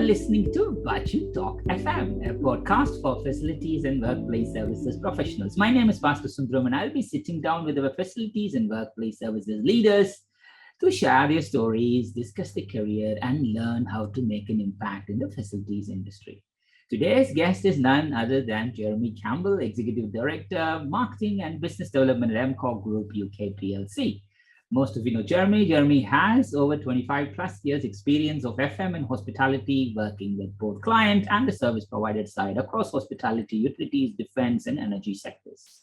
listening to Baachu Talk FM, a podcast for facilities and workplace services professionals. My name is Pastor Sundaram, and I'll be sitting down with our facilities and workplace services leaders to share their stories, discuss their career, and learn how to make an impact in the facilities industry. Today's guest is none other than Jeremy Campbell, Executive Director, Marketing and Business Development at EMCOR Group UK PLC. Most of you know Jeremy. Jeremy has over 25 plus years experience of FM and hospitality, working with both client and the service provider side across hospitality, utilities, defense, and energy sectors.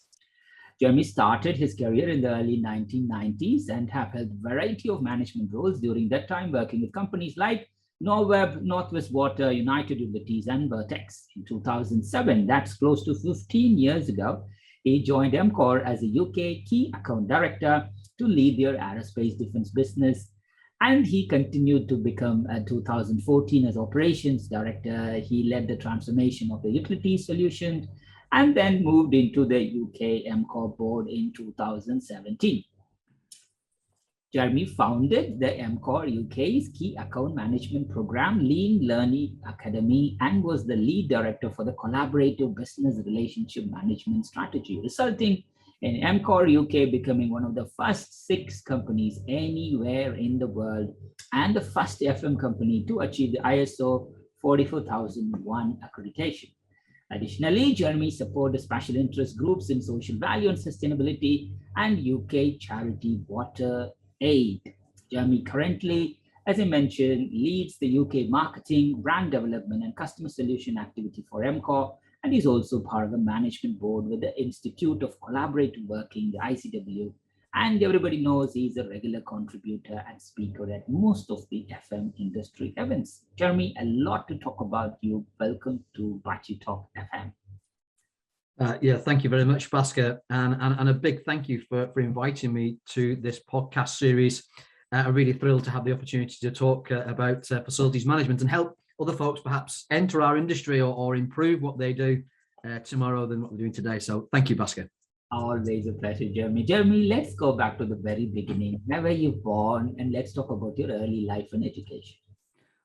Jeremy started his career in the early 1990s and have held a variety of management roles during that time, working with companies like Norweb, Northwest Water, United Utilities and Vertex. In 2007, that's close to 15 years ago, he joined EMCOR as a UK Key Account Director to lead their aerospace defense business. And he continued to become 2014 as Operations Director. He led the transformation of the utility solution and then moved into the UK EMCOR Board in 2017. Jeremy founded the EMCOR UK's Key Account Management Program, Lean Learning Academy, and was the lead director for the collaborative business relationship management strategy, resulting in EMCOR UK becoming one of the first 6 companies anywhere in the world and the first FM company to achieve the ISO 44001 accreditation. Additionally, Jeremy supports special interest groups in social value and sustainability and UK charity Water Aid. Jeremy currently, as I mentioned, leads the UK marketing, brand development, and customer solution activity for EMCOR, and he's also part of the management board with the Institute of Collaborative Working, the ICW, and everybody knows he's a regular contributor and speaker at most of the FM industry events. Jeremy, a lot to talk about you. Welcome to Baachu Talk FM. Thank you very much, Bhaskar, and a big thank you for inviting me to this podcast series. I'm really thrilled to have the opportunity to talk about facilities management and help other folks perhaps enter our industry or improve what they do tomorrow than what we're doing today. So thank you, Bhaskar. Always a pleasure, Jeremy. Jeremy, let's go back to the very beginning. Where were you born? And let's talk about your early life and education.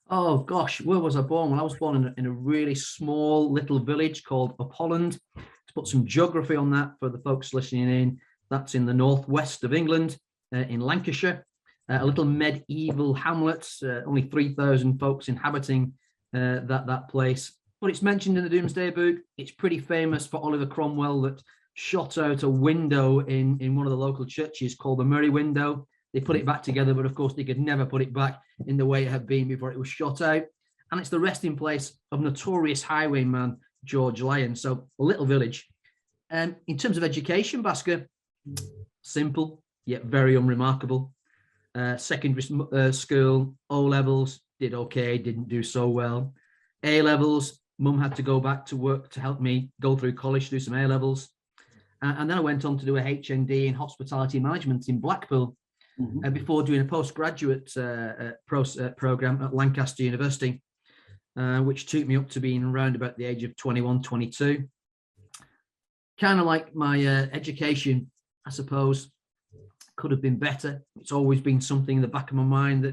Oh gosh, where was I born? Well, I was born in a really small little village called Upholland. To put some geography on that for the folks listening in, that's in the northwest of England, in Lancashire. A little medieval hamlet, only 3,000 folks inhabiting that place. But it's mentioned in the Domesday Book. It's pretty famous for Oliver Cromwell that shot out a window in one of the local churches called the Merry Window. They put it back together, but of course they could never put it back in the way it had been before it was shot out. And it's the resting place of notorious highwayman George Lyon. So a little village. In terms of education, Bhaskar, simple yet very unremarkable. Secondary school, O-levels, did okay, didn't do so well. A-levels, mum had to go back to work to help me go through college, do some A-levels. And then I went on to do a HND in hospitality management in Blackpool before doing a postgraduate program at Lancaster University, which took me up to being around about the age of 21, 22. Kind of like my education, I suppose, could have been better. It's always been something in the back of my mind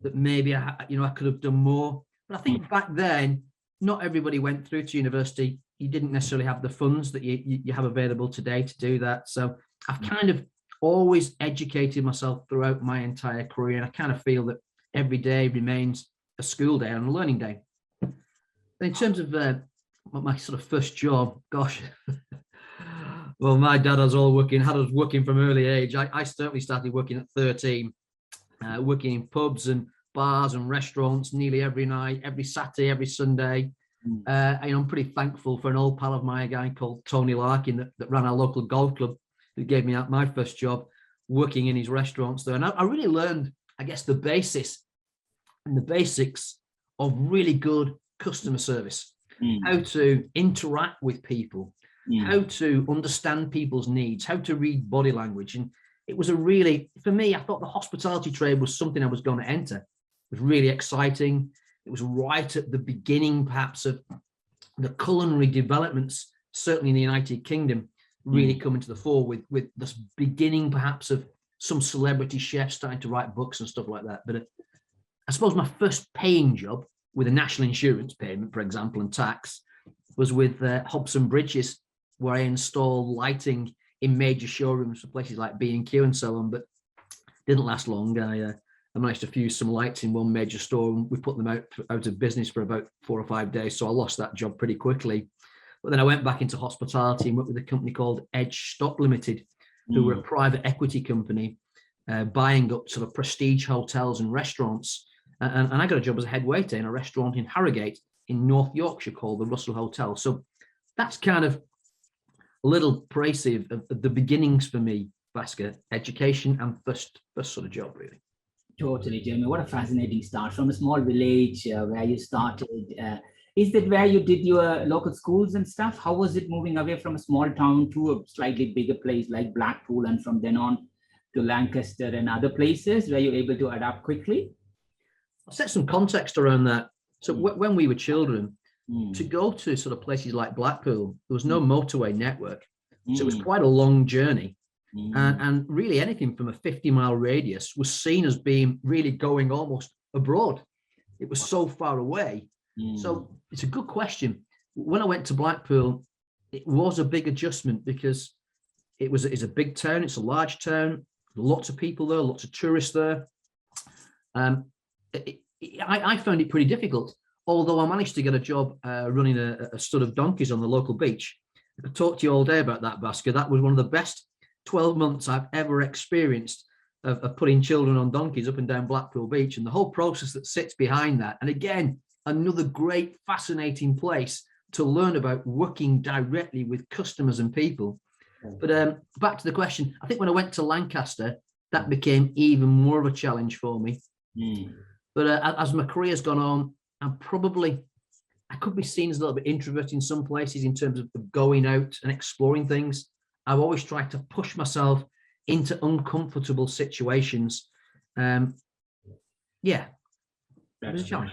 that maybe I could have done more. But I think back then, not everybody went through to university. You didn't necessarily have the funds that you have available today to do that. So I've kind of always educated myself throughout my entire career, and I kind of feel that every day remains a school day and a learning day. In terms of my sort of first job, gosh. Well, my dad had us working from early age. I certainly started working at 13, working in pubs and bars and restaurants nearly every night, every Saturday, every Sunday. I'm pretty thankful for an old pal of mine, a guy called Tony Larkin that ran our local golf club, who gave me my first job working in his restaurants there. And I really learned, I guess, the basics of really good customer service, how to interact with people, how to understand people's needs, how to read body language. And it was for me, I thought the hospitality trade was something I was going to enter. It was really exciting. It was right at the beginning, perhaps, of the culinary developments, certainly in the United Kingdom, really coming to the fore with this beginning, perhaps, of some celebrity chefs starting to write books and stuff like that. But I suppose my first paying job with a national insurance payment, for example, and tax, was with Hobson Bridges, where I installed lighting in major showrooms for places like B&Q and so on, but didn't last long. I managed to fuse some lights in one major store, and we put them out of business for about 4 or 5 days. So I lost that job pretty quickly. But then I went back into hospitality and worked with a company called Edge Stock Limited, who were a private equity company buying up sort of prestige hotels and restaurants. And I got a job as a head waiter in a restaurant in Harrogate in North Yorkshire called the Russell Hotel. So that's kind of a little abrasive of the beginnings for me, Bhaskar, education and first sort of job, really. Totally, Jeremy. What a fascinating start from a small village where you started. Is that where you did your local schools and stuff? How was it moving away from a small town to a slightly bigger place like Blackpool, and from then on to Lancaster and other places? Were you able to adapt quickly? I'll set some context around that. So when we were children, to go to sort of places like Blackpool, there was no motorway network. So it was quite a long journey. And really anything from a 50-mile radius was seen as being really going almost abroad. It was so far away. So it's a good question. When I went to Blackpool, it was a big adjustment because it's a big town, it's a large town, lots of people there, lots of tourists there. I found it pretty difficult, although I managed to get a job running a stud of donkeys on the local beach. I could talk to you all day about that, Bhaskar. That was one of the best 12 months I've ever experienced of putting children on donkeys up and down Blackpool Beach, and the whole process that sits behind that. And again, another great, fascinating place to learn about working directly with customers and people. But back to the question, I think when I went to Lancaster, that became even more of a challenge for me. But as my career's gone on, I could be seen as a little bit introverted in some places in terms of going out and exploring things. I've always tried to push myself into uncomfortable situations. It was a challenge.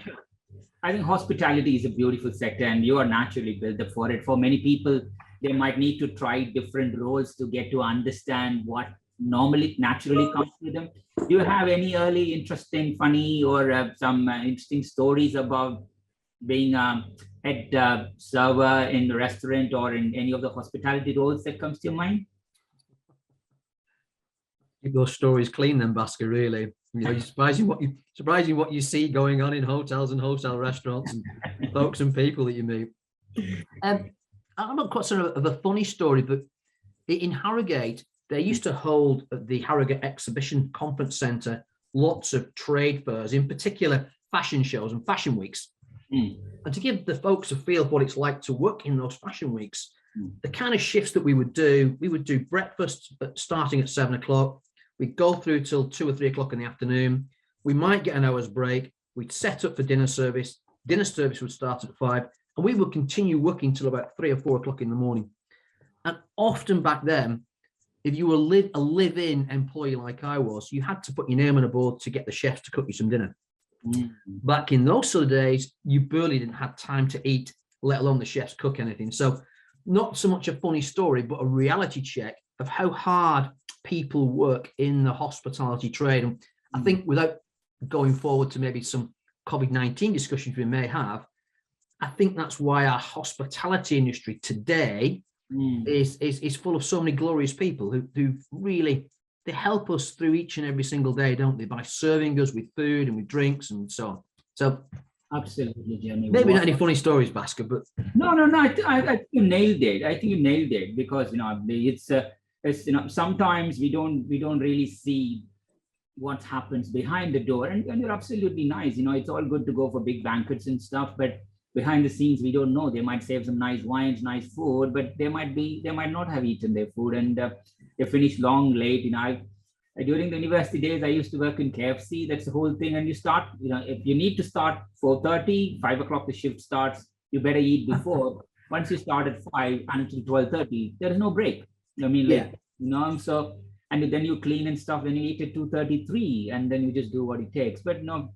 I think hospitality is a beautiful sector, and you are naturally built up for it. For many people, they might need to try different roles to get to understand what naturally comes to them. Do you have any early interesting, funny, or some interesting stories about being a head server in the restaurant or in any of the hospitality roles that comes to your mind? Keep those stories clean then, Bhaskar, really. You know, surprising what you see going on in hotels and hotel restaurants and folks and people that you meet. I'm not quite sort of a funny story, but in Harrogate, they used to hold at the Harrogate Exhibition Conference Centre lots of trade fairs, in particular fashion shows and fashion weeks. And to give the folks a feel of what it's like to work in those fashion weeks, the kind of shifts that we would do breakfast starting at 7 o'clock. We'd go through till 2 or 3 o'clock in the afternoon. We might get an hour's break. We'd set up for dinner service. Dinner service would start at 5, and we would continue working till about 3 or 4 o'clock in the morning. And often back then, if you were a live-in employee like I was, you had to put your name on a board to get the chefs to cook you some dinner. Back in those sort of days, you barely didn't have time to eat, let alone the chefs cook anything. So not so much a funny story, but a reality check of how hard people work in the hospitality trade. And I think without going forward to maybe some COVID-19 discussions we may have, I think that's why our hospitality industry today is full of so many glorious people who really, they help us through each and every single day, don't they, by serving us with food and with drinks and so on. So absolutely, Jeremy. Maybe not any funny stories, Bhaskar, but no. I think you nailed it. Because it's sometimes we don't really see what happens behind the door, and you're absolutely nice. It's all good to go for big banquets and stuff, but behind the scenes we don't know. They might save some nice wines, nice food, but they might not have eaten their food, and they finish long late. During the university days, I used to work in KFC. That's the whole thing. And you start, if you need to start 4:30, 5 o'clock the shift starts, you better eat before. Once you start at 5 until 12:30, there is no break. So, and then you clean and stuff, then you eat at 2:33, and then you just do what it takes. But no.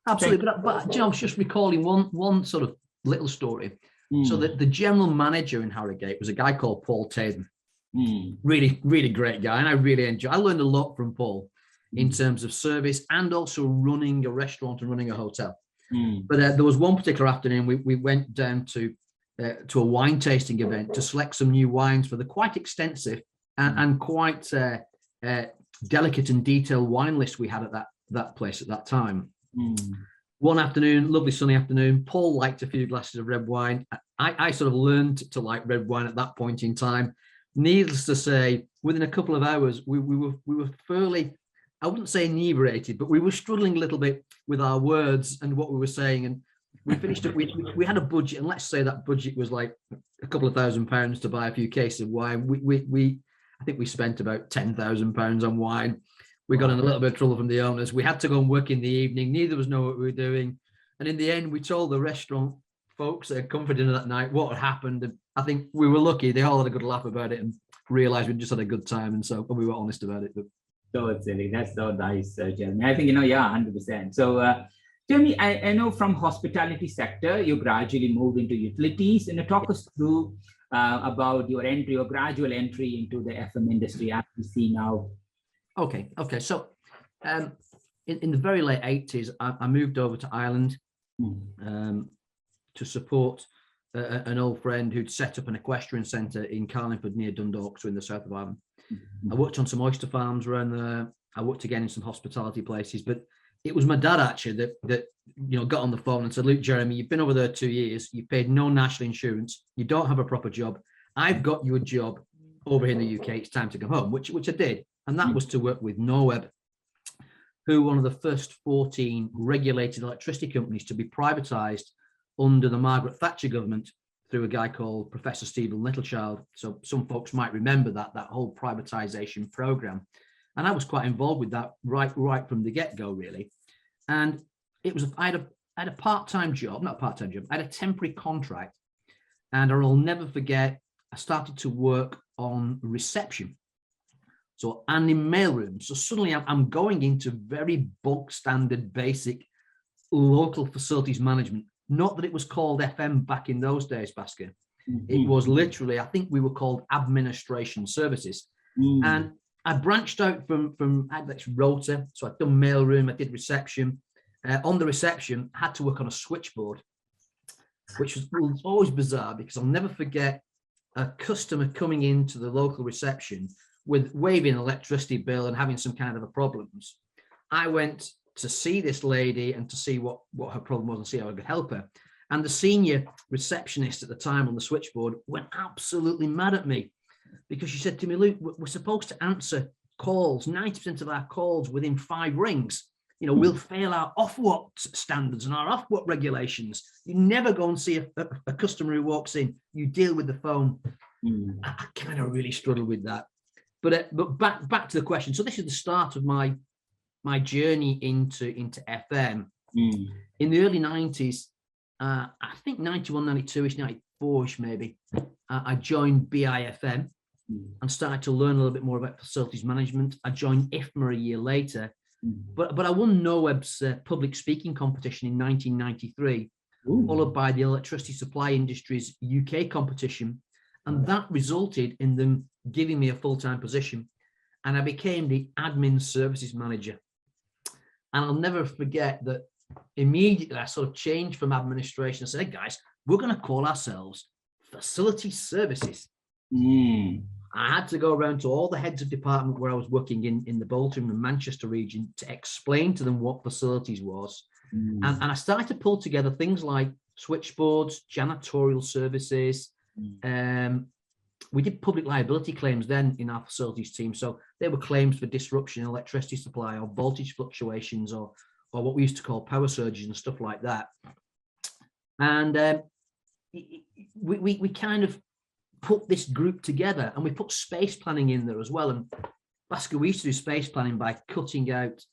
Absolutely. But I was just recalling one sort of little story. So that the general manager in Harrogate was a guy called Paul Taden. Really, really great guy. And I learned a lot from Paul in terms of service and also running a restaurant and running a hotel. But there was one particular afternoon we went down to a wine tasting event to select some new wines for the quite extensive and quite delicate and detailed wine list we had at that place at that time. One afternoon, lovely sunny afternoon, Paul liked a few glasses of red wine. I sort of learned to like red wine at that point in time. Needless to say, within a couple of hours, we were fairly, I wouldn't say inebriated, but we were struggling a little bit with our words and what we were saying. And we finished it. We had a budget, and let's say that budget was like a couple of £1,000 to buy a few cases of wine. I think we spent about £10,000 on wine. We got in a little bit of trouble from the owners. We had to go and work in the evening. Neither of us know what we were doing. And in the end, we told the restaurant folks that had come for dinner that night what had happened. And I think we were lucky. They all had a good laugh about it and realized we just had a good time. And so we were honest about it. But so silly. That's so nice, Jeremy. I think, 100%. So, Jeremy, I know from hospitality sector, you gradually moved into utilities. And talk us through about your gradual entry into the FM industry as we see now. Okay. So in the very late 80s, I moved over to Ireland to support an old friend who'd set up an equestrian centre in Carlingford near Dundalk, so in the south of Ireland. I worked on some oyster farms around there. I worked again in some hospitality places, but it was my dad actually that got on the phone and said, "Look, Jeremy, you've been over there 2 years. You paid no national insurance. You don't have a proper job. I've got you a job over here in the UK. It's time to come home," which I did. And that was to work with Norweb, who were one of the first 14 regulated electricity companies to be privatised under the Margaret Thatcher government through a guy called Professor Stephen Littlechild. So some folks might remember that whole privatisation programme. And I was quite involved with that right from the get-go, really. And it was I had a part-time job, not a part-time job, I had a temporary contract. And I'll never forget, I started to work on reception. So, and in mailrooms. So suddenly I'm going into very bulk standard, basic local facilities management. Not that it was called FM back in those days, Bhaskar. It was literally, I think we were called administration services. And I branched out from I had this rota. So I'd done mailroom, I did reception. On the reception, I had to work on a switchboard, which was always bizarre because I'll never forget a customer coming into the local reception with waiving an electricity bill and having some kind of a problems. I went to see this lady and to see what her problem was and see how I could help her. And the senior receptionist at the time on the switchboard went absolutely mad at me because she said to me, "Luke, we're supposed to answer calls, 90% of our calls within 5 rings. We'll fail our Ofwat standards and our Ofwat regulations. You never go and see a customer who walks in. You deal with the phone." I kind of really struggled with that. But back to the question. So this is the start of my journey into FM. In the early 90s, I think 91, 92-ish, 94-ish maybe, I joined BIFM and started to learn a little bit more about facilities management. I joined IFMA a year later, but I won Norweb's public speaking competition in 1993, followed by the electricity supply industry's UK competition. And that resulted in them giving me a full-time position. And I became the admin services manager. And I'll never forget that immediately I sort of changed from administration and said, "Hey guys, we're going to call ourselves facility services." I had to go around to all the heads of department where I was working in the Bolton and Manchester region to explain to them what facilities was. And I started to pull together things like switchboards, janitorial services. We did public liability claims then in our facilities team. So they were claims for disruption in electricity supply or voltage fluctuations or what we used to call power surges and stuff like that. And we kind of put this group together and we put space planning in there as well. And Bhaskar, we used to do space planning by cutting out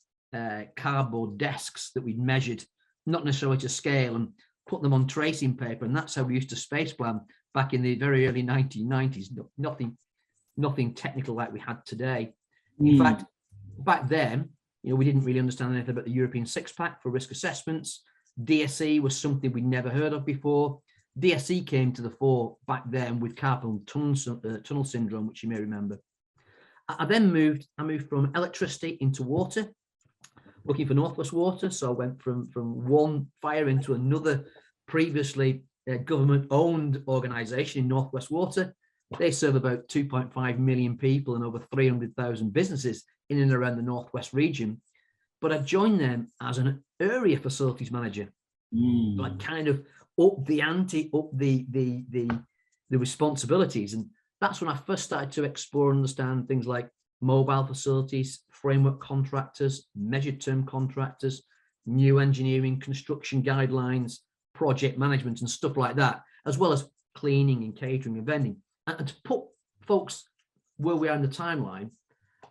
cardboard desks that we'd measured, not necessarily to scale, and put them on tracing paper. And that's how we used to space plan back in the very early 1990s. Nothing technical like we had today. In fact, back then, we didn't really understand anything about the European six-pack for risk assessments. DSE was something we'd never heard of before. DSE came to the fore back then with carpal tunnel syndrome, which you may remember. I moved from electricity into water. working for Northwest Water. So I went from one fire into another previously government-owned organisation in Northwest Water. They serve about 2.5 million people and over 300,000 businesses in and around the Northwest region. But I joined them as an area facilities manager. So I kind of up the ante, up the responsibilities. And that's when I first started to explore and understand things like mobile facilities, framework contractors, measured term contractors, new engineering, construction guidelines, project management and stuff like that, as well as cleaning and catering and vending. And to put folks where we are in the timeline,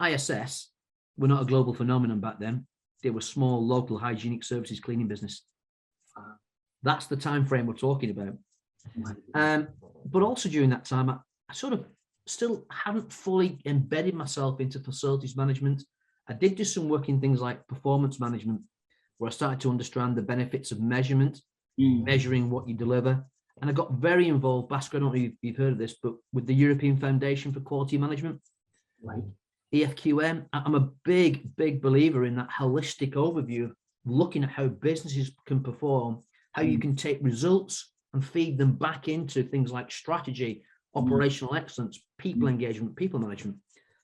ISS were not a global phenomenon back then. They were small local hygienic services cleaning business. That's the time frame we're talking about. But also during that time, I sort of still haven't fully embedded myself into facilities management. I did do some work in things like performance management, where I started to understand the benefits of measurement, measuring what you deliver. And I got very involved, Baachu, I don't know if you've heard of this, but with the European Foundation for Quality Management, Right. EFQM. I'm a big believer in that holistic overview of looking at how businesses can perform, how you can take results and feed them back into things like strategy, operational excellence, people engagement, people management.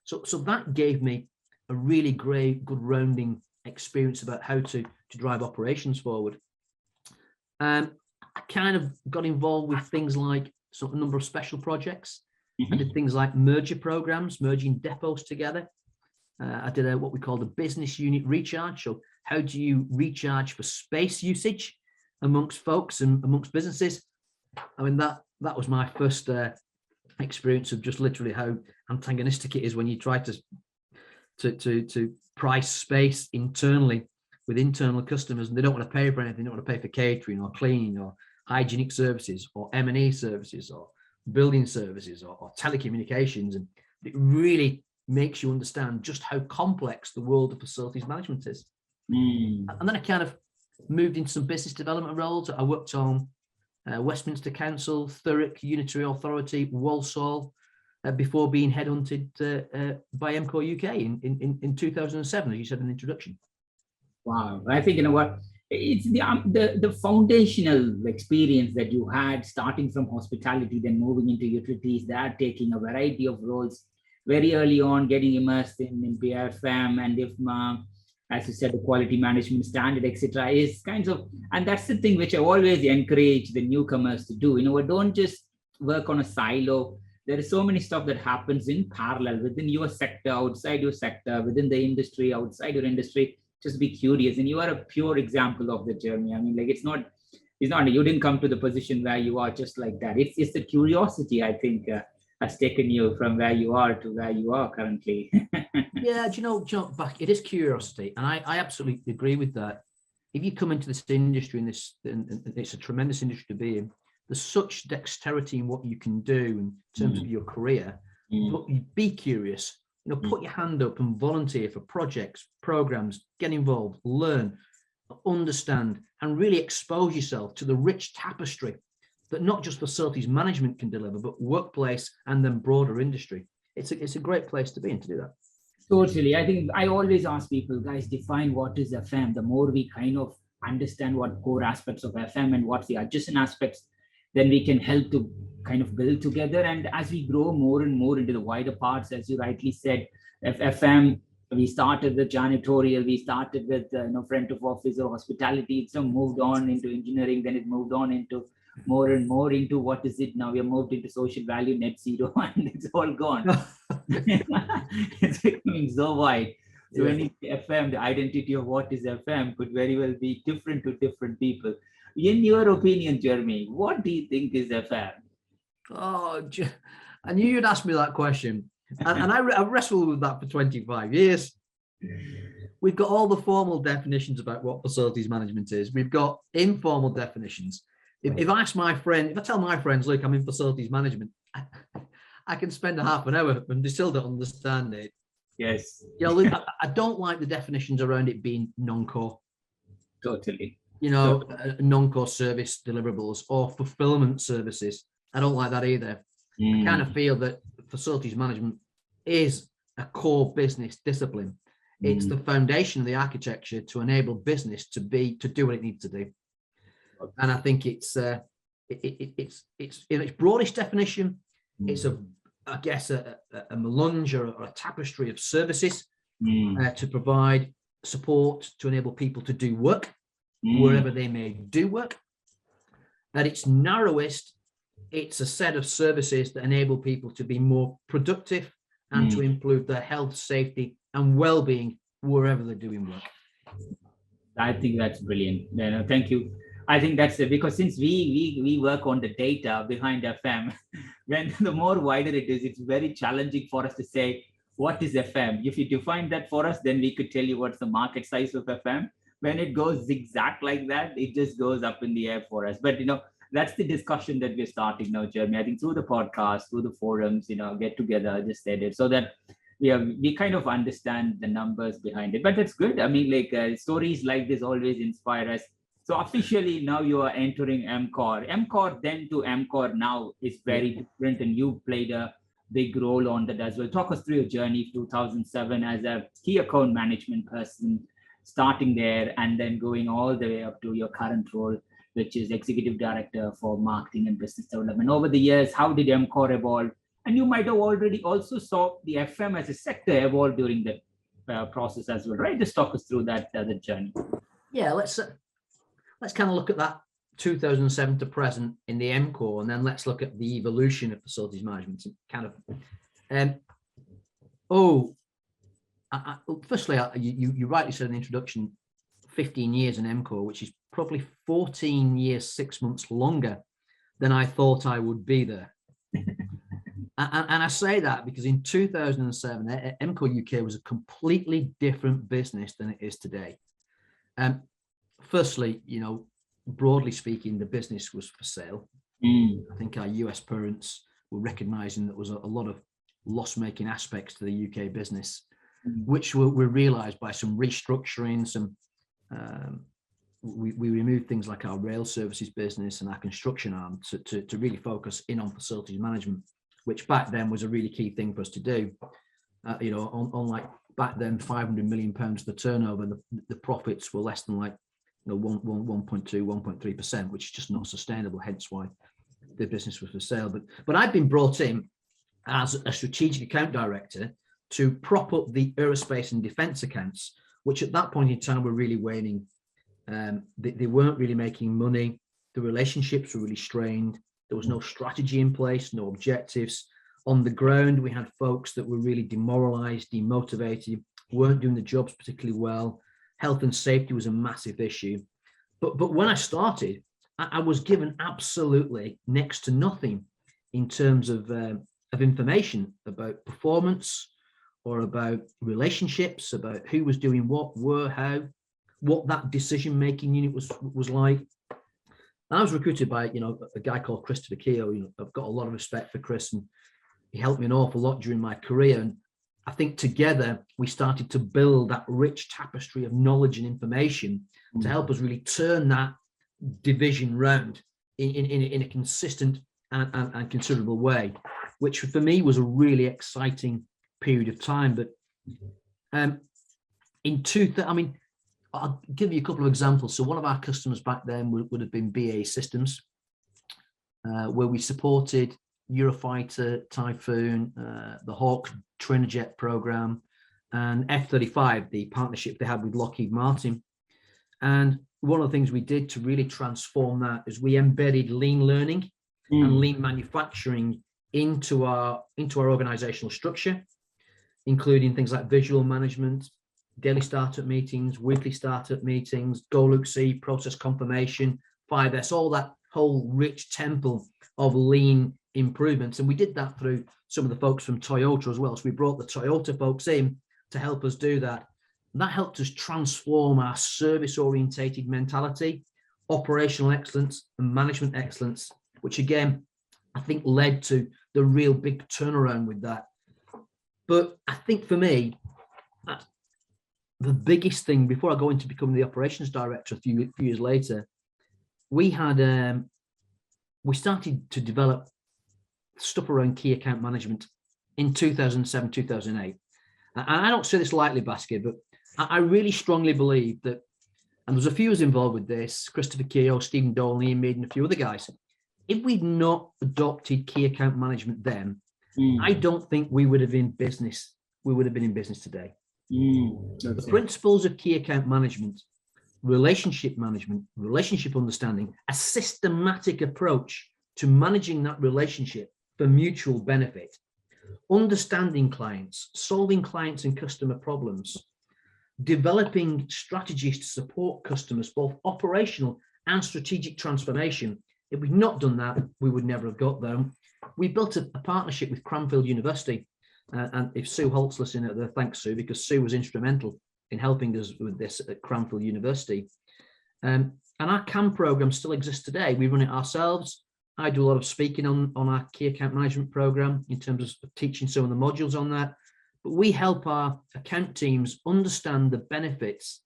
So that gave me a really great, good rounding experience about how to drive operations forward. I kind of got involved with things like a number of special projects. I did things like merger programs, merging depots together. I did what we call the business unit recharge. So how do you recharge for space usage amongst folks and amongst businesses? I mean, that was my first experience of just literally how antagonistic it is when you try to price space internally with internal customers and they don't want to pay for anything. They don't want to pay for catering or cleaning or hygienic services or M&E services or building services or telecommunications. And it really makes you understand just how complex the world of facilities management is. And then I kind of moved into some business development roles. I worked on Westminster Council, Thurrock Unitary Authority, Walsall, before being headhunted by EMCOR UK in 2007, as you said in the introduction. Wow, I think, you know what, it's the foundational experience that you had starting from hospitality, then moving into utilities, that taking a variety of roles very early on, getting immersed in PFM and IFMA, as you said, the quality management standard, etc., is kind of, and that's the thing which I always encourage the newcomers to do. You know, don't just work on a silo. There is so many stuff that happens in parallel within your sector, outside your sector, within the industry, outside your industry. Just be curious, and you are a pure example of the journey. I mean, like it's not you didn't come to the position where you are just like that. It's the curiosity, I think, has taken you from where you are to where you are currently. Yeah, do you know, back, it is curiosity, and I absolutely agree with that. If you come into this industry, and it's a tremendous industry to be in, there's such dexterity in what you can do in terms of your career. But you be curious, you know, put your hand up and volunteer for projects, programs, get involved, learn, understand, and really expose yourself to the rich tapestry that not just facilities management can deliver, but workplace and then broader industry. It's a great place to be in to do that. Totally. I think I always ask people, guys, define what is FM. The more we kind of understand what core aspects of FM and what's the adjacent aspects, then we can help to kind of build together. And as we grow more and more into the wider parts, as you rightly said, FM, we started with janitorial, we started with front of office or hospitality. It's moved on into engineering, then it moved on into more and more into what is it now? We have moved into social value, net zero, and it's all gone. It's becoming so wide. So when it's FM, the identity of what is FM could very well be different to different people. In your opinion, Jeremy, what do you think is FM? Oh, I knew you'd ask me that question. And I wrestled with that for 25 years. We've got all the formal definitions about what facilities management is. We've got informal definitions. If I tell my friends, look, I'm in facilities management, I can spend a half an hour and they still don't understand it. Yes. You know, look, I don't like the definitions around it being non-core. Totally. You know, non-core service deliverables or fulfillment services. I don't like that either. I kind of feel that facilities management is a core business discipline. It's the foundation of the architecture to enable business to do what it needs to do. And I think it's in its broadest definition, it's I guess a melange or a tapestry of services to provide support to enable people to do work wherever they may do work. At its narrowest, it's a set of services that enable people to be more productive and to improve their health, safety, and well-being wherever they're doing work. I think that's brilliant. Thank you. I think that's it, because since we work on the data behind FM, when the more wider it is, it's very challenging for us to say, what is FM? If you define that for us, then we could tell you what's the market size of FM. When it goes zigzag like that, it just goes up in the air for us. But, that's the discussion that we're starting now, Jeremy. I think through the podcast, through the forums, get together, just said it, so that we kind of understand the numbers behind it. But that's good. I mean, stories like this always inspire us. So officially now you are entering EMCOR. EMCOR then to EMCOR now is very different, and you played a big role on that as well. Talk us through your journey 2007 as a key account management person, starting there and then going all the way up to your current role, which is Executive Director for Marketing and Business Development. Over the years, how did EMCOR evolve? And you might have already also saw the FM as a sector evolve during the process as well, right? Just talk us through that journey. Yeah, let's kind of look at that 2007 to present in the EMCOR, and then let's look at the evolution of facilities management. Firstly, you rightly said in the introduction, 15 years in EMCOR, which is probably 14 years, 6 months longer than I thought I would be there. And I say that because in 2007, EMCOR UK was a completely different business than it is today. Firstly, broadly speaking, the business was for sale. I think our US parents were recognizing that there was a lot of loss-making aspects to the UK business, which were realized by some restructuring, we removed things like our rail services business and our construction arm to really focus in on facilities management, which back then was a really key thing for us to do. On like back then, £500 million the turnover, the profits were less than 1.2, 1.3%, which is just not sustainable. Hence why the business was for sale. But I've been brought in as a strategic account director to prop up the aerospace and defence accounts, which at that point in time were really waning. They weren't really making money. The relationships were really strained. There was no strategy in place, no objectives. On the ground, we had folks that were really demoralized, demotivated, weren't doing the jobs particularly well. Health and safety was a massive issue. But when I started, I was given absolutely next to nothing in terms of information about performance or about relationships, about who was doing what, where, how, what that decision-making unit was like. And I was recruited by, a guy called Christopher Keogh. I've got a lot of respect for Chris, and he helped me an awful lot during my career. And I think together we started to build that rich tapestry of knowledge and information to help us really turn that division round in a consistent and considerable way, which for me was a really exciting period of time. But I'll give you a couple of examples. So one of our customers back then would have been BAE Systems, where we supported Eurofighter, Typhoon, the Hawk trainer jet program, and F-35, the partnership they had with Lockheed Martin. And one of the things we did to really transform that is we embedded lean learning and lean manufacturing into our organizational structure, including things like visual management, daily startup meetings, weekly startup meetings, Go Look See, process confirmation, 5S, all that whole rich temple of lean improvements. And we did that through some of the folks from Toyota as well. So we brought the Toyota folks in to help us do that. And that helped us transform our service-orientated mentality, operational excellence, and management excellence, which again, I think led to the real big turnaround with that. But I think for me, the biggest thing, before I go into becoming the operations director a few years later, we started to develop stuff around key account management in 2007, 2008. And I don't say this lightly, Baskid, but I really strongly believe that, and there's a few of us involved with this, Christopher Keogh, Stephen Dole, Ian Mead, and a few other guys. If we'd not adopted key account management then, I don't think we would have been in business. We would have been in business today. The principles of key account management, relationship understanding, a systematic approach to managing that relationship for mutual benefit, understanding clients, solving clients and customer problems, developing strategies to support customers, both operational and strategic transformation. If we'd not done that, we would never have got there. We built a partnership with Cranville University. And if Sue Holt's listening out there, thanks, Sue, because Sue was instrumental in helping us with this at Cranville University. And our CAM program still exists today. We run it ourselves. I do a lot of speaking on our key account management program in terms of teaching some of the modules on that. But we help our account teams understand the benefits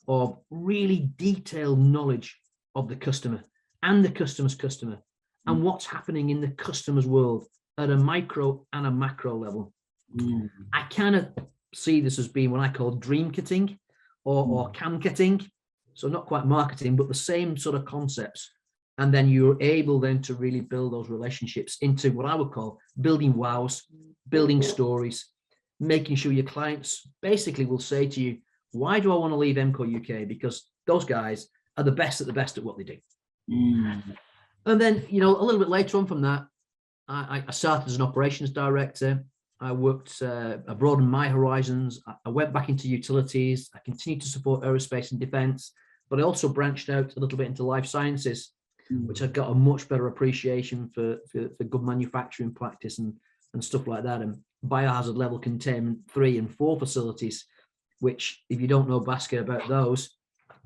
of really detailed knowledge of the customer and the customer's customer and what's happening in the customer's world at a micro and a macro level. I kind of see this as being what I call dream kitting or CAM kitting. So not quite marketing, but the same sort of concepts. And then you're able then to really build those relationships into what I would call building wows, building stories, making sure your clients basically will say to you, why do I want to leave EMCOR UK? Because those guys are the best at what they do. And then, you know, a little bit later on from that, I started as an operations director. I worked, I broadened my horizons. I went back into utilities. I continued to support aerospace and defense, but I also branched out a little bit into life sciences, which I've got a much better appreciation for good manufacturing practice and stuff like that. And biohazard level containment 3 and 4 facilities, which if you don't know, Bhaskar, about those,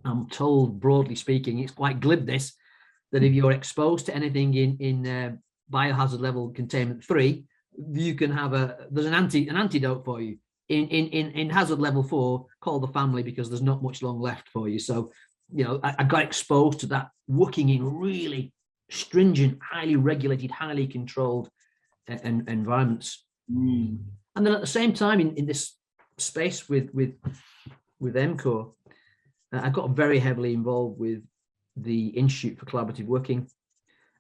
I'm told, broadly speaking, it's quite glib this, that if you're exposed to anything in biohazard level containment 3, you can have there's an antidote for you in hazard level 4 called the family, because there's not much long left for you. So, you know, I got exposed to that, working in really stringent, highly regulated, highly controlled environments. And then at the same time in this space with EMCOR, I got very heavily involved with the Institute for Collaborative Working.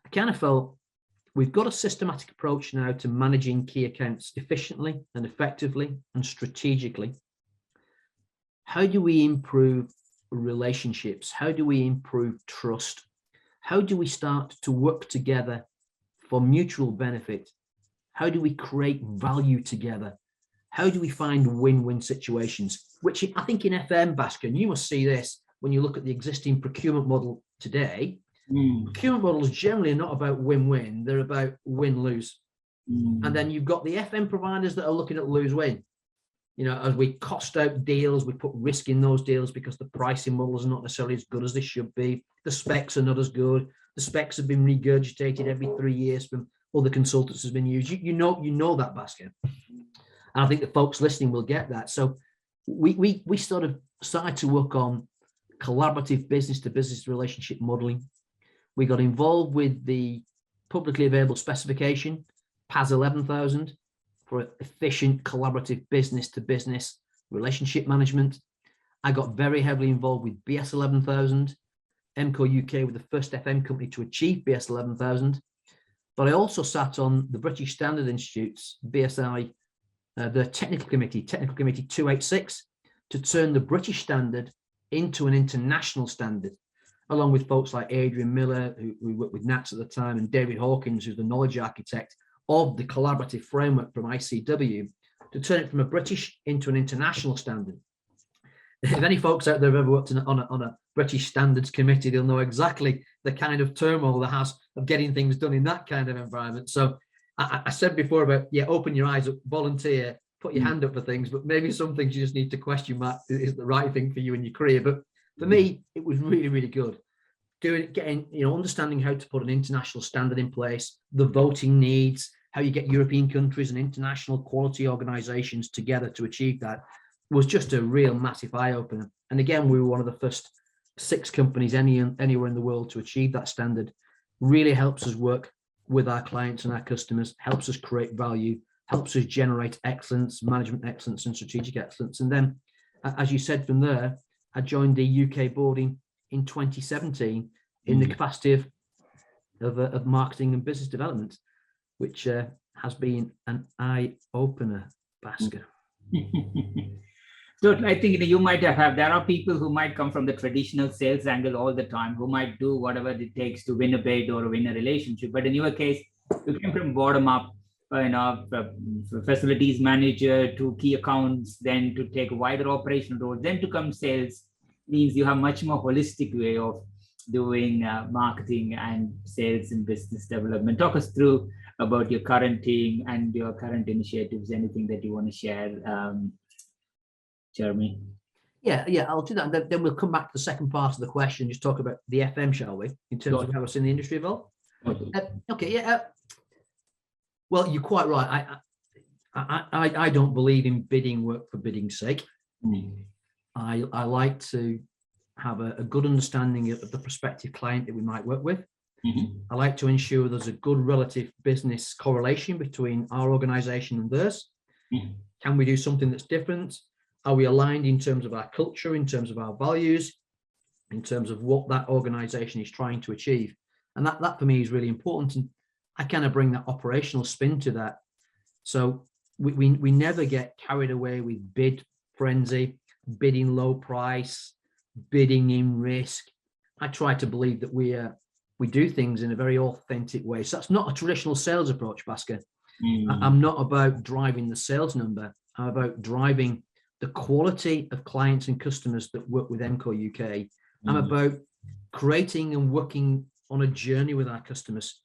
I kind of felt we've got a systematic approach now to managing key accounts efficiently and effectively and strategically. How do we improve relationships? How do we improve trust? How do we start to work together for mutual benefit? How do we create value together? How do we find win-win situations? Which I think in FM, Bhaskar, and you must see this when you look at the existing procurement model today. Procurement models generally are not about win-win, they're about win-lose. And then you've got the FM providers that are looking at lose-win. You know, as we cost out deals, we put risk in those deals because the pricing models are not necessarily as good as they should be. The specs are not as good. The specs have been regurgitated every 3 years from other consultants has been used. You know that, Bhaskar. And I think the folks listening will get that. So we sort of started to work on collaborative business-to-business relationship modeling. We got involved with the publicly available specification, PAS 11,000, for efficient collaborative business-to-business relationship management. I got very heavily involved with BS 11,000, EMCOR UK with the first FM company to achieve BS 11,000. But I also sat on the British Standard Institute's BSI, the Technical Committee 286, to turn the British standard into an international standard, along with folks like Adrian Miller, who worked with NATS at the time, and David Hawkins, who's the knowledge architect of the collaborative framework from ICW, to turn it from a British into an international standard. If any folks out there have ever worked on a British standards committee, they'll know exactly the kind of turmoil there has of getting things done in that kind of environment. So I said before about, open your eyes up, volunteer, put your hand up for things, but maybe some things you just need to question, Matt, is the right thing for you in your career. But for me, it was really, really good. Understanding how to put an international standard in place, the voting needs, how you get European countries and international quality organizations together to achieve that, was just a real massive eye-opener. And again, we were one of the first 6 companies anywhere in the world to achieve that standard. Really helps us work with our clients and our customers, helps us create value, helps us generate excellence, management excellence and strategic excellence. And then As you said from there, I joined the UK board in 2017 in the capacity of marketing and business development, which has been an eye-opener, Bhaskar. So I think you might have, there are people who might come from the traditional sales angle all the time, who might do whatever it takes to win a bid or win a relationship. But in your case, you came from bottom up, facilities manager to key accounts, then to take a wider operational role, then to come sales, means you have much more holistic way of doing marketing and sales and business development. Talk us through about your current team and your current initiatives, anything that you want to share, Jeremy. Yeah, I'll do that. Then we'll come back to the second part of the question, just talk about the FM, shall we, in terms of how we're seeing the industry evolve? Okay, well, you're quite right. I don't believe in bidding work for bidding's sake. I like to have a good understanding of the prospective client that we might work with. I like to ensure there's a good relative business correlation between our organization and theirs. Can we do something that's different? Are we aligned in terms of our culture, in terms of our values, in terms of what that organization is trying to achieve? And that for me is really important. And I kind of bring that operational spin to that. So we never get carried away with bid frenzy, bidding low price, bidding in risk. I try to believe that we do things in a very authentic way. So that's not a traditional sales approach, Bhaskar. I'm not about driving the sales number. I'm about driving the quality of clients and customers that work with EMCOR UK. I'm about creating and working on a journey with our customers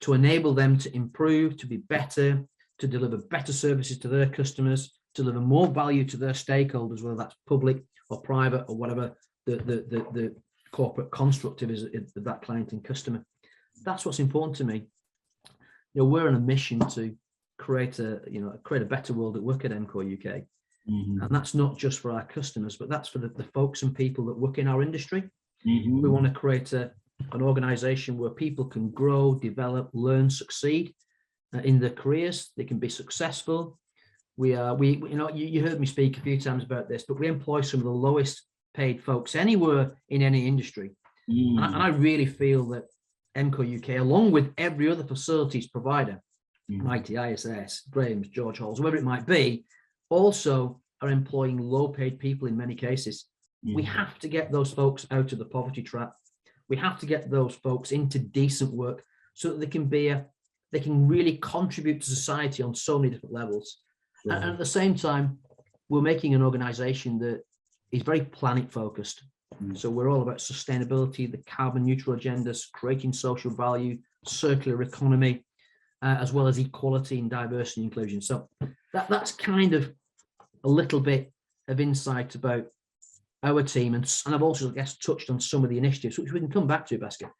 to enable them to improve, to be better, to deliver better services to their customers, to deliver more value to their stakeholders, whether that's public or private or whatever the corporate construct is of that client and customer. That's what's important to me. We're on a mission to create a better world at work at EMCOR UK. And that's not just for our customers, but that's for the folks and people that work in our industry. We want to create an organization where people can grow, develop, learn, succeed in their careers. They can be successful. You heard me speak a few times about this, but we employ some of the lowest paid folks anywhere in any industry. And I really feel that EMCOR UK, along with every other facilities provider, Mighty ISS, Graham's, George Hall's, whoever it might be, also are employing low paid people in many cases. We have to get those folks out of the poverty trap. We have to get those folks into decent work so that they can really contribute to society on so many different levels. And at the same time, we're making an organization that is very planet focused. So we're all about sustainability, the carbon neutral agendas, creating social value, circular economy, as well as equality and diversity and inclusion. So that's kind of a little bit of insight about our team. And I've also, I guess, touched on some of the initiatives, which we can come back to, Bhaskar.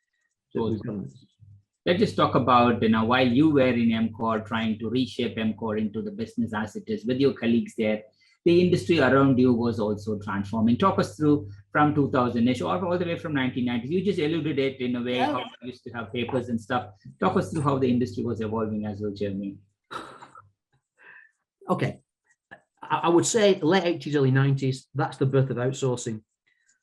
Let's just talk about, while you were in EMCOR trying to reshape EMCOR into the business as it is with your colleagues there, the industry around you was also transforming. Talk us through from 2000-ish or all the way from 1990s. You just alluded it in a way how we used to have papers and stuff. Talk us through how the industry was evolving as well, Jeremy. Okay. I would say late 80s, early 90s, that's the birth of outsourcing.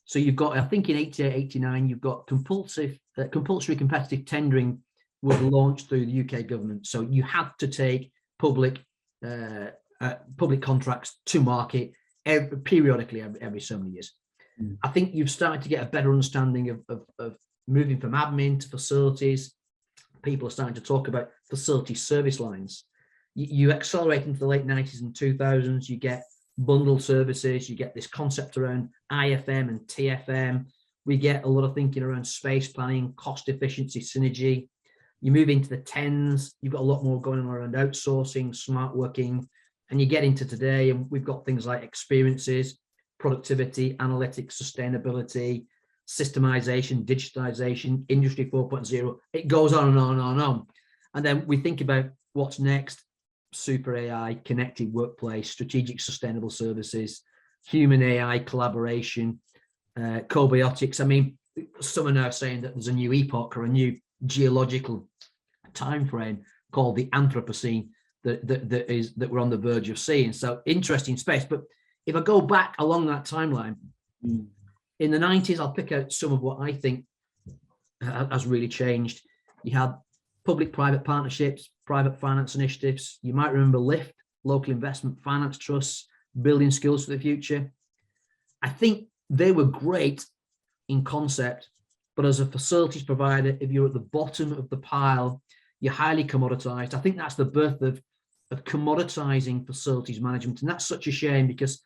So you've got, I think in 88, 89, you've got compulsory competitive tendering was launched through the UK government. So you had to take public contracts to market periodically every so many years. I think you've started to get a better understanding of moving from admin to facilities. People are starting to talk about facility service lines. You accelerate into the late 90s and 2000s, you get bundled services, you get this concept around IFM and TFM. We get a lot of thinking around space planning, cost efficiency, synergy. You move into the 10s, you've got a lot more going on around outsourcing, smart working, and you get into today and we've got things like experiences, productivity, analytics, sustainability, systemization, digitization, industry 4.0. It goes on and on and on and on. And then we think about what's next: super AI, connected workplace, strategic sustainable services, human AI collaboration, cobiotics. I mean, some are now saying that there's a new epoch or a new geological time frame called the Anthropocene that we're on the verge of seeing. So interesting space. But if I go back along that timeline, in the 90s, I'll pick out some of what I think has really changed. You had public-private partnerships, private finance initiatives. You might remember LIFT, local investment finance trusts, building skills for the future. I think they were great in concept, but as a facilities provider, if you're at the bottom of the pile, you're highly commoditized. I think that's the birth of commoditizing facilities management. And that's such a shame, because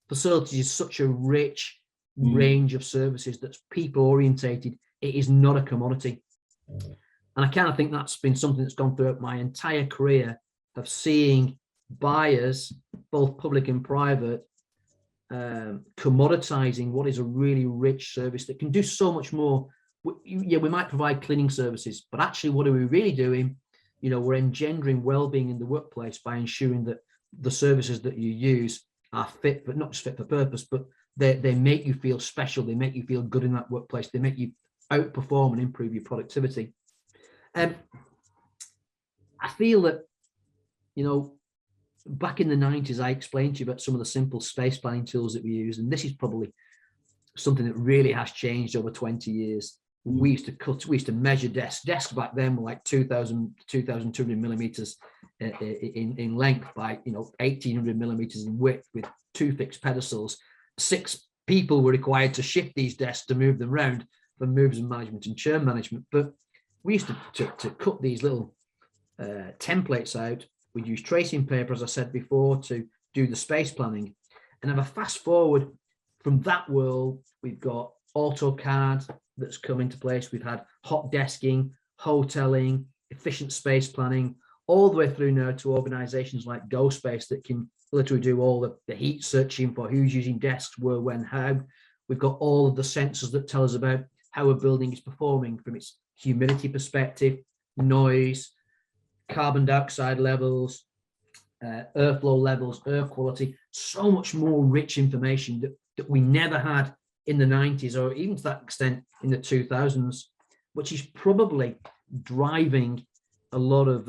facilities is such a rich range of services that's people orientated. It is not a commodity. And I kind of think that's been something that's gone throughout my entire career, of seeing buyers, both public and private, commoditizing what is a really rich service that can do so much more. Yeah, we might provide cleaning services, but actually what are we really doing? You know, we're engendering well-being in the workplace by ensuring that the services that you use are fit, but not just fit for purpose, but they make you feel special. They make you feel good in that workplace. They make you outperform and improve your productivity. I feel that, you know, back in the 90s, I explained to you about some of the simple space planning tools that we use. And this is probably something that really has changed over 20 years. We used to measure desks. Desks back then were like 2,200 millimeters in length by, 1,800 millimeters in width, with 2 fixed pedestals. 6 people were required to shift these desks to move them around for moves and management and churn management. But we used to cut these little templates out. We'd use tracing paper, as I said before, to do the space planning. And if I fast forward from that world, we've got AutoCAD that's come into place. We've had hot desking, hoteling, efficient space planning, all the way through now to organizations like GoSpace that can literally do all the heat searching for who's using desks, where, when, how. We've got all of the sensors that tell us about how a building is performing from its humidity perspective, noise, carbon dioxide levels, airflow levels, air quality. So much more rich information that we never had in the 90s, or even to that extent in the 2000s, which is probably driving a lot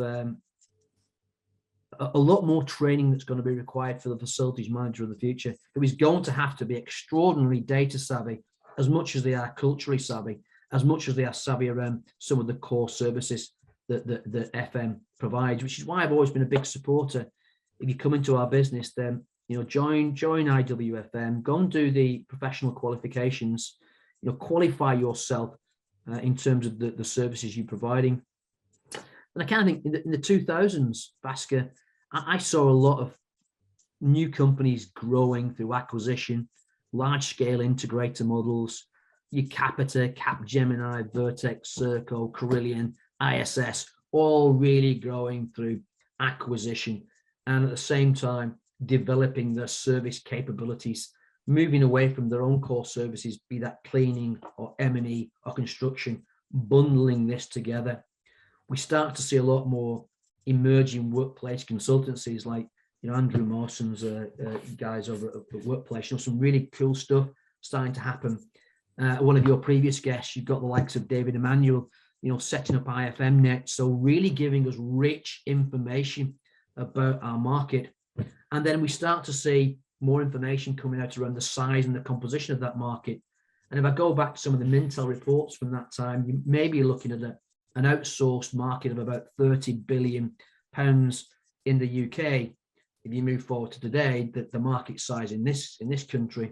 more training that's going to be required for the facilities manager of the future, who is going to have to be extraordinarily data savvy, as much as they are culturally savvy, as much as they are savvy around some of the core services that FM provides, which is why I've always been a big supporter. If you come into our business, then join IWFM, go and do the professional qualifications, qualify yourself in terms of the services you're providing. And I kind of think in the 2000s, Bhaskar, I saw a lot of new companies growing through acquisition, large-scale integrator models, your Capita, Capgemini, Vertex, Serco, Carillion, ISS, all really growing through acquisition, and at the same time developing their service capabilities, moving away from their own core services, be that cleaning or M&E or construction, bundling this together. We start to see a lot more emerging workplace consultancies like Andrew Mawson's guys over at Workplace. Some really cool stuff starting to happen. One of your previous guests, you've got the likes of David Emanuel, setting up IFM Net, so really giving us rich information about our market. And then we start to see more information coming out around the size and the composition of that market. And if I go back to some of the Mintel reports from that time, you may be looking at an outsourced market of about £30 billion in the UK. If you move forward to today, the market size in this country,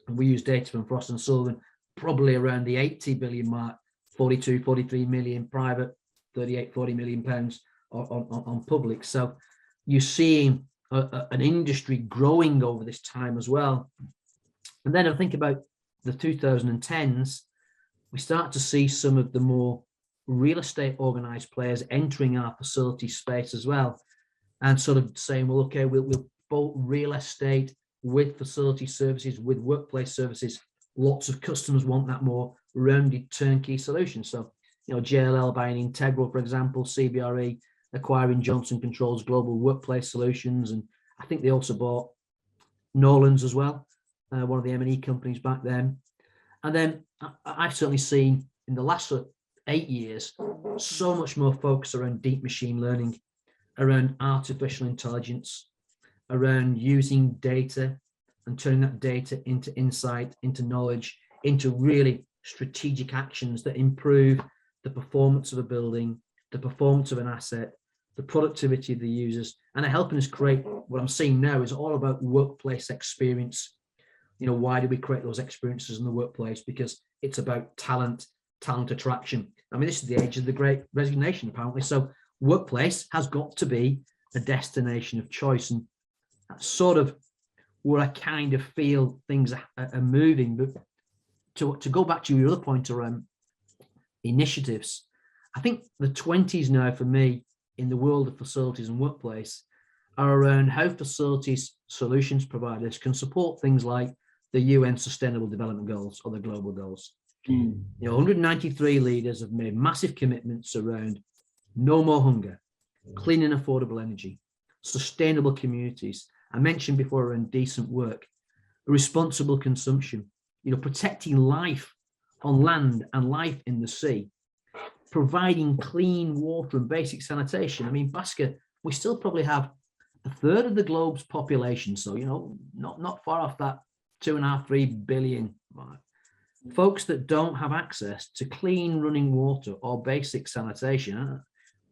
and we use data from Frost and Sullivan, probably around the 80 billion mark, 42, 43 million private, 38, 40 million pounds on public. So you're seeing an industry growing over this time as well. And then I think about the 2010s, we start to see some of the more real estate organized players entering our facility space as well, and sort of saying, well, okay, we'll bolt real estate with facility services, with workplace services. Lots of customers want that more rounded turnkey solution. So, JLL buying Integral, for example, CBRE acquiring Johnson Controls Global Workplace Solutions, and I think they also bought Nolan's as well, one of the M&E companies back then. And then I've certainly seen in the last 8 years so much more focus around deep machine learning, around artificial intelligence, around using data and turning that data into insight, into knowledge, into really strategic actions that improve the performance of a building, the performance of an asset, the productivity of the users, and are helping us create what I'm seeing now is all about workplace experience. You know, why do we create those experiences in the workplace? Because it's about talent attraction. I mean, this is the age of the great resignation, apparently. So workplace has got to be a destination of choice. And that's sort of where I kind of feel things are moving. But to go back to your other point around initiatives, I think the 20s now for me in the world of facilities and workplace are around how facilities solutions providers can support things like the UN Sustainable Development Goals or the global goals. You know, 193 leaders have made massive commitments around no more hunger, clean and affordable energy, sustainable communities. I mentioned before around decent work, responsible consumption, you know, protecting life on land and life in the sea, providing clean water and basic sanitation. I mean, Bhaskar, we still probably have a third of the globe's population, so, you know, not far off that 2.5-3 billion mark. Folks that don't have access to clean running water or basic sanitation.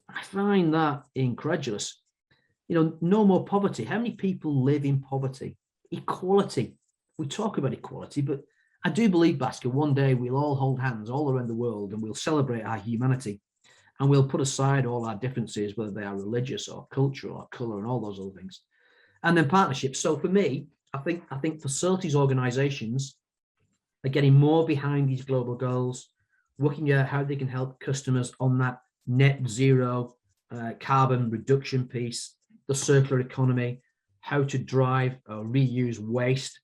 I find that incredulous. You know, no more poverty. How many people live in poverty? Equality. We talk about equality, but I do believe, Bhaskar, one day we'll all hold hands all around the world and we'll celebrate our humanity and we'll put aside all our differences, whether they are religious or cultural or colour and all those other things. And then partnerships. So for me, I think facilities organisations are getting more behind these global goals, working out how they can help customers on that net zero carbon reduction piece, the circular economy, how to drive or reuse waste.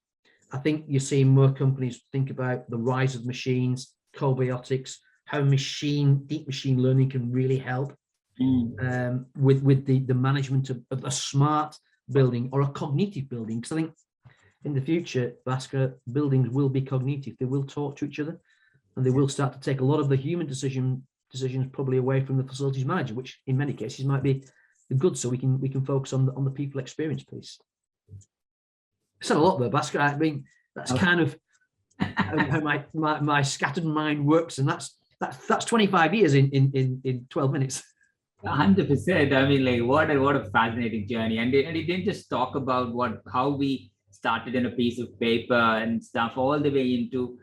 I think you're seeing more companies think about the rise of machines, probiotics, how deep machine learning can really help with the management of a smart building or a cognitive building. Because I think in the future, Bhaskar, buildings will be cognitive. They will talk to each other, and they will start to take a lot of the human decisions probably away from the facilities manager, which in many cases might be good. So we can focus on the people experience piece. I said a lot there, Bhaskar. I mean, that's kind of how my scattered mind works, and that's 25 years in 12 minutes. 100%. I mean, like, what a fascinating journey. And it didn't just talk about how we started in a piece of paper and stuff, all the way into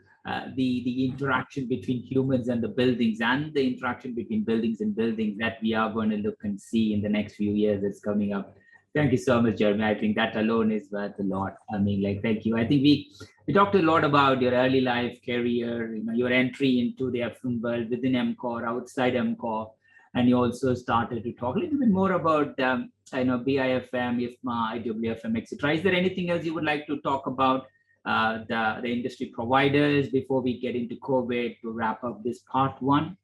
the interaction between humans and the buildings, and the interaction between buildings and buildings that we are going to look and see in the next few years that's coming up. Thank you so much, Jeremy. I think that alone is worth a lot. I mean, like, thank you. I think we talked a lot about your early life career, you know, your entry into the FM world within EMCOR, outside EMCOR, and you also started to talk a little bit more about, BIFM, IFMA, IWFM, etc. Is there anything else you would like to talk about the industry providers before we get into COVID to wrap up this part one?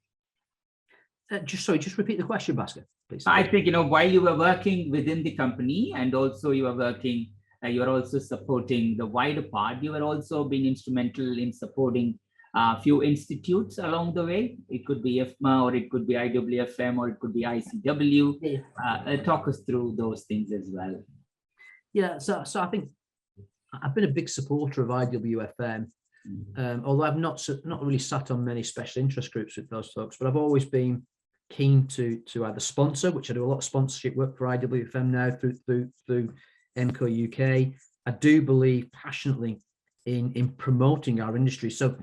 Just repeat the question, Bhaskar, please. I think, while you were working within the company, and also you were working, you are also supporting the wider part. You were also being instrumental in supporting a few institutes along the way. It could be IFMA, or it could be IWFM, or it could be ICW. Yeah. Talk us through those things as well. Yeah, so I think I've been a big supporter of IWFM, although I've not really sat on many special interest groups with those folks, but I've always been keen to either sponsor, which I do a lot of sponsorship work for IWFM now through EMCOR UK. I do believe passionately in promoting our industry. So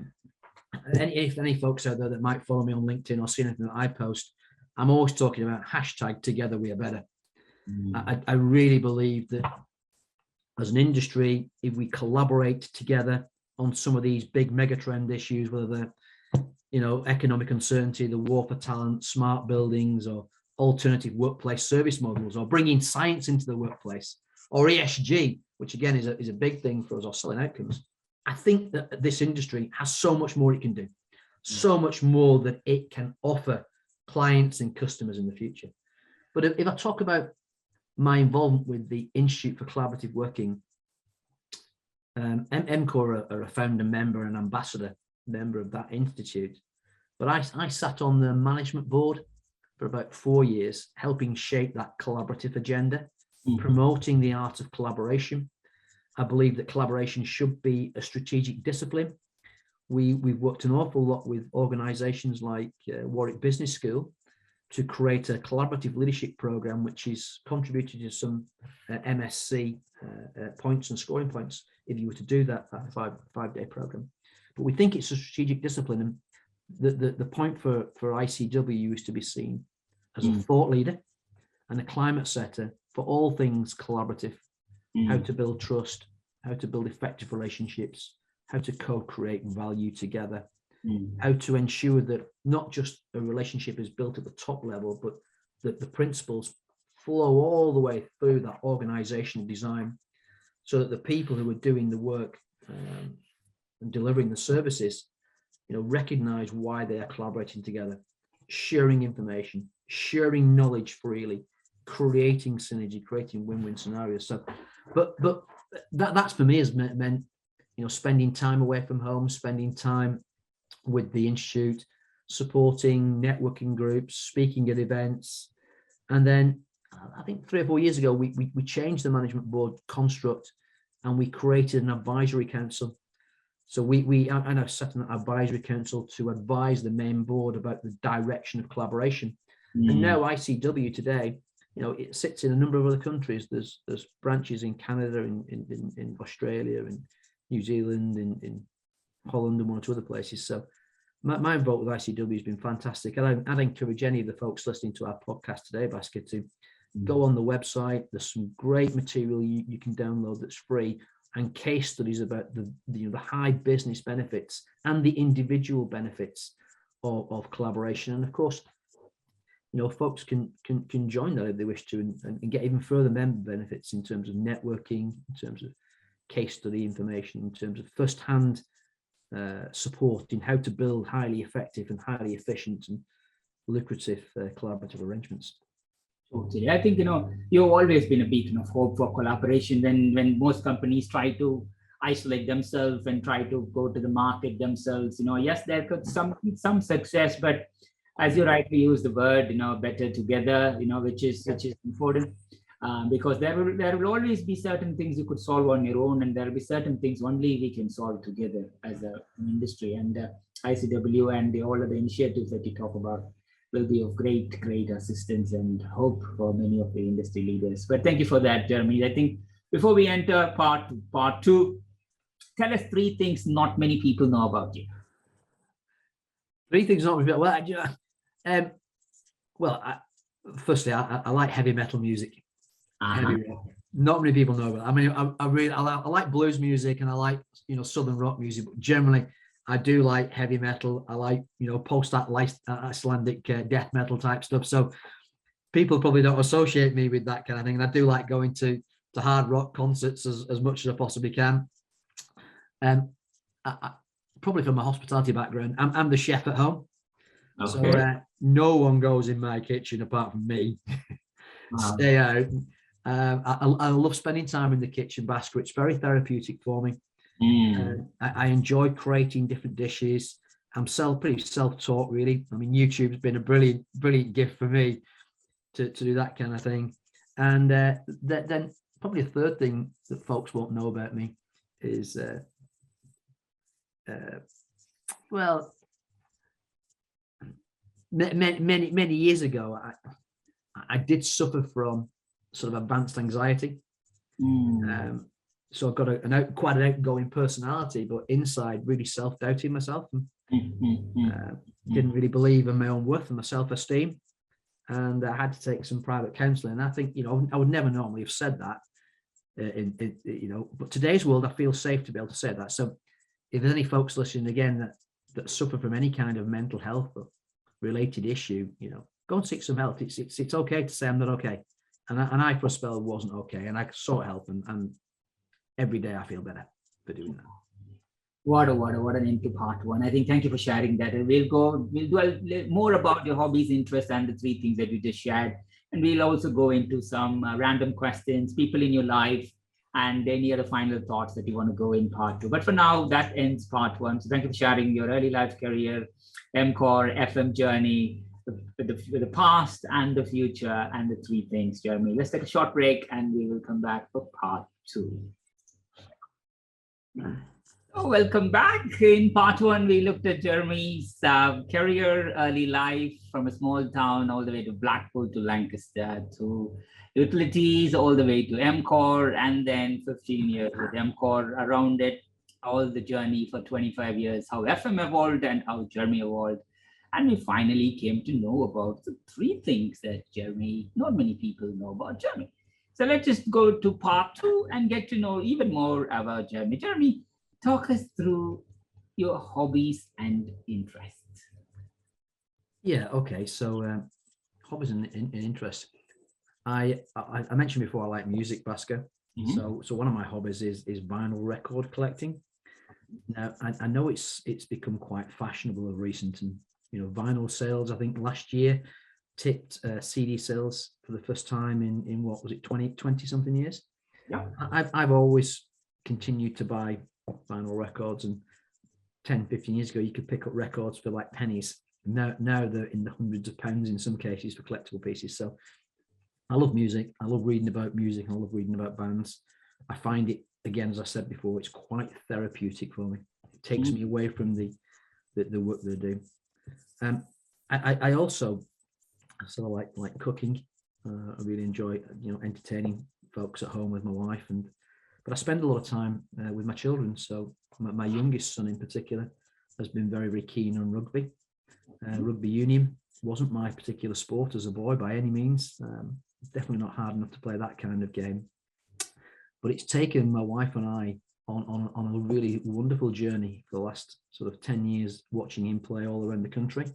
if any folks out there that might follow me on LinkedIn or see anything that I post, I'm always talking about hashtag together we are better. I really believe that as an industry, if we collaborate together on some of these big megatrend issues, whether they're economic uncertainty, the war for talent, smart buildings, or alternative workplace service models, or bringing science into the workplace, or ESG, which again is a big thing for us, or selling outcomes. I think that this industry has so much more it can do, so much more that it can offer clients and customers in the future. But if I talk about my involvement with the Institute for Collaborative Working, EMCOR are a founder member and ambassador member of that institute, but I sat on the management board for about 4 years, helping shape that collaborative agenda, promoting the art of collaboration, I believe that collaboration should be a strategic discipline. We've worked an awful lot with organisations like Warwick Business School to create a collaborative leadership program, which is contributed to some MSc points and scoring points if you were to do that five-day program. But we think it's a strategic discipline, and the point for ICW is to be seen as a thought leader and a climate setter for all things collaborative, how to build trust, how to build effective relationships, how to co-create value together, how to ensure that not just a relationship is built at the top level, but that the principles flow all the way through that organizational design, so that the people who are doing the work and delivering the services, recognize why they are collaborating together, sharing information, sharing knowledge freely, creating synergy, creating win-win scenarios. So, but that's for me has meant, spending time away from home, spending time with the Institute, supporting networking groups, speaking at events. And then I think 3 or 4 years ago, we changed the management board construct and we created an advisory council. So I've set an advisory council to advise the main board about the direction of collaboration. And now ICW today, it sits in a number of other countries. There's branches in Canada, in Australia, in New Zealand, in Holland, and one or two other places. So my involvement with ICW has been fantastic. And I'd encourage any of the folks listening to our podcast today, Bhaskar, to go on the website. There's some great material you can download that's free, and case studies about the high business benefits and the individual benefits of collaboration. And of course, folks can join that if they wish to, and get even further member benefits in terms of networking, in terms of case study information, in terms of first-hand support in how to build highly effective and highly efficient and lucrative collaborative arrangements. Totally. I think, you've always been a beacon of hope for collaboration when most companies try to isolate themselves and try to go to the market themselves. Yes, there could some success, but as you rightly use the word, better together, which is important, because there will always be certain things you could solve on your own, and there will be certain things only we can solve together as an industry. And ICW and all of the initiatives that you talk about will be of great assistance and hope for many of the industry leaders. But thank you for that, Jeremy. I think before we enter part 2, tell us 3 things not many people know about you. 3 things not many people. Firstly, I like heavy metal music. Heavy rock. Not many people know about it. I mean, I like blues music, and I like southern rock music, but generally I do like heavy metal. I like post-Icelandic death metal type stuff. So people probably don't associate me with that kind of thing. And I do like going to hard rock concerts as much as I possibly can. I probably from my hospitality background, I'm the chef at home. Okay. So no one goes in my kitchen apart from me. Stay out. I love spending time in the kitchen, Bhaskar. It's very therapeutic for me. I enjoy creating different dishes. I'm pretty self-taught, really. I mean, YouTube's been a brilliant gift for me to do that kind of thing. And then probably a third thing that folks won't know about me is, many years ago, I did suffer from sort of advanced anxiety. So I've got quite an outgoing personality, but inside really self-doubting myself. Didn't really believe in my own worth and my self-esteem. And I had to take some private counselling. And I think, I would never normally have said that, but today's world, I feel safe to be able to say that. So if there's any folks listening again that suffer from any kind of mental health or related issue, go and seek some help. It's okay to say I'm not okay. And I for a spell wasn't okay, and I sought help, and every day I feel better for doing that. What an end to part 1. I think thank you for sharing that. And we'll do more about your hobbies, interests, and the 3 things that you just shared. And we'll also go into some random questions, people in your life, and any other final thoughts that you want to go in part 2. But for now, that ends part 1. So thank you for sharing your early life career, EMCOR, FM journey, the past and the future, and the 3 things, Jeremy. Let's take a short break and we will come back for part 2. Oh, welcome back. In part one, we looked at Jeremy's career, early life from a small town all the way to Blackpool to Lancaster to utilities, all the way to EMCOR, and then 15 years with EMCOR around it, all the journey for 25 years, how FM evolved and how Jeremy evolved. And we finally came to know about the three things that Jeremy, not many people know about Jeremy. So let's just go to part two and get to know even more about Jeremy. Jeremy, talk us through your hobbies and interests. Yeah, okay. So hobbies and interests. I mentioned before I like music, Basker. So one of my hobbies is vinyl record collecting. Now I know it's become quite fashionable of recent, and vinyl sales, I think last year tipped CD sales for the first time in what was it, 20 something years. Yeah. I've always continued to buy vinyl records, and 10-15 years ago you could pick up records for like pennies. Now they're in the hundreds of pounds in some cases for collectible pieces. So I love music, I love reading about music, I love reading about bands. I find it, again, as I said before, it's quite therapeutic for me. It takes me away from the work they do. I also sort of like cooking. I really enjoy entertaining folks at home with my wife, but I spend a lot of time with my children. So my youngest son in particular has been very, very keen on rugby. Rugby union wasn't my particular sport as a boy by any means. Definitely not hard enough to play that kind of game. But it's taken my wife and I on a really wonderful journey for the last sort of 10 years, watching him play all around the country.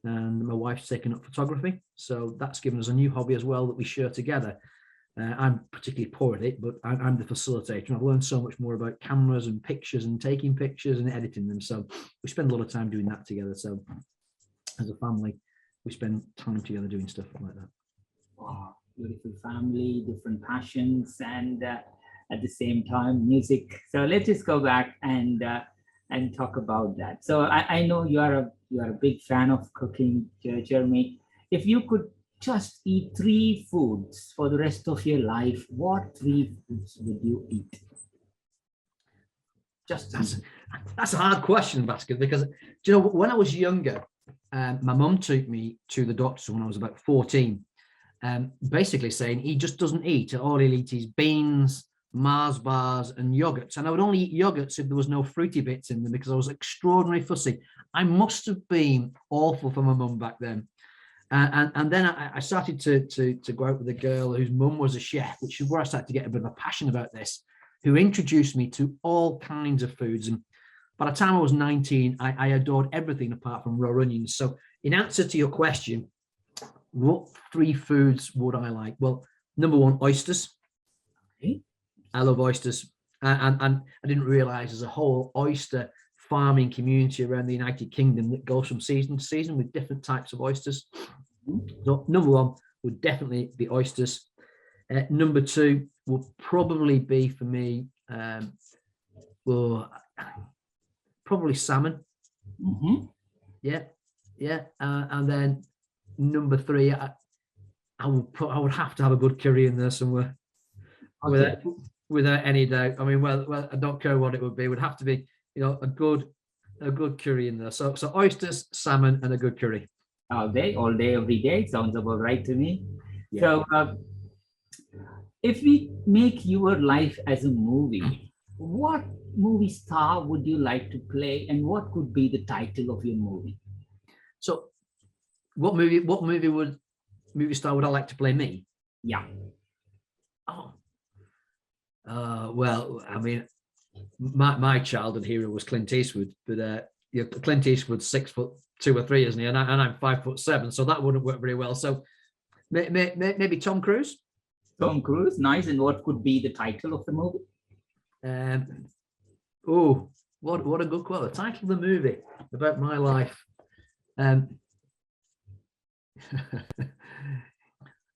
And my wife's taken up photography. So that's given us a new hobby as well that we share together. I'm particularly poor at it, but I'm the facilitator. And I've learned so much more about cameras and pictures and taking pictures and editing them. So we spend a lot of time doing that together. So as a family, we spend time together doing stuff like that. Wow, beautiful family, different passions, and at the same time, music. So let's just go back and talk about that. So I know you are a big fan of cooking, Jeremy. If you could just eat three foods for the rest of your life, what three foods would you eat? Just that's a hard question, Basker, because when I was younger, my mum took me to the doctor when I was about 14, basically saying he just doesn't eat. All he'll eat is beans, Mars bars, and yogurts. And I would only eat yogurts if there was no fruity bits in them, because I was extraordinarily fussy. I must have been awful for my mum back then. And then I started to go out with a girl whose mum was a chef, which is where I started to get a bit of a passion about this, who introduced me to all kinds of foods. And by the time I was 19, I adored everything apart from raw onions. So in answer to your question, what three foods would I like? Well, number one, oysters. Okay. I love oysters. And I didn't realize there's a whole oyster farming community around the United Kingdom that goes from season to season with different types of oysters. So number one would definitely be oysters. Number two would probably be for me, probably salmon. Yeah. And then number three, I would have to have a good curry in there somewhere. Okay. Without any doubt. I mean, well, I don't care what it would be. It would have to be, a good curry in there. So oysters, salmon, and a good curry. All day, every day. Sounds about right to me. Yeah. So, if we make your life as a movie, what movie star would you like to play, and what could be the title of your movie? So, what movie star would I like to play me? Yeah. Oh. Well, I mean, my childhood hero was Clint Eastwood, but Clint Eastwood's 6'2" or 3", isn't he? And I'm 5'7", so that wouldn't work very well. So maybe Tom Cruise. Tom Cruise, nice. And what could be the title of the movie? What a good quote. The title of the movie about my life.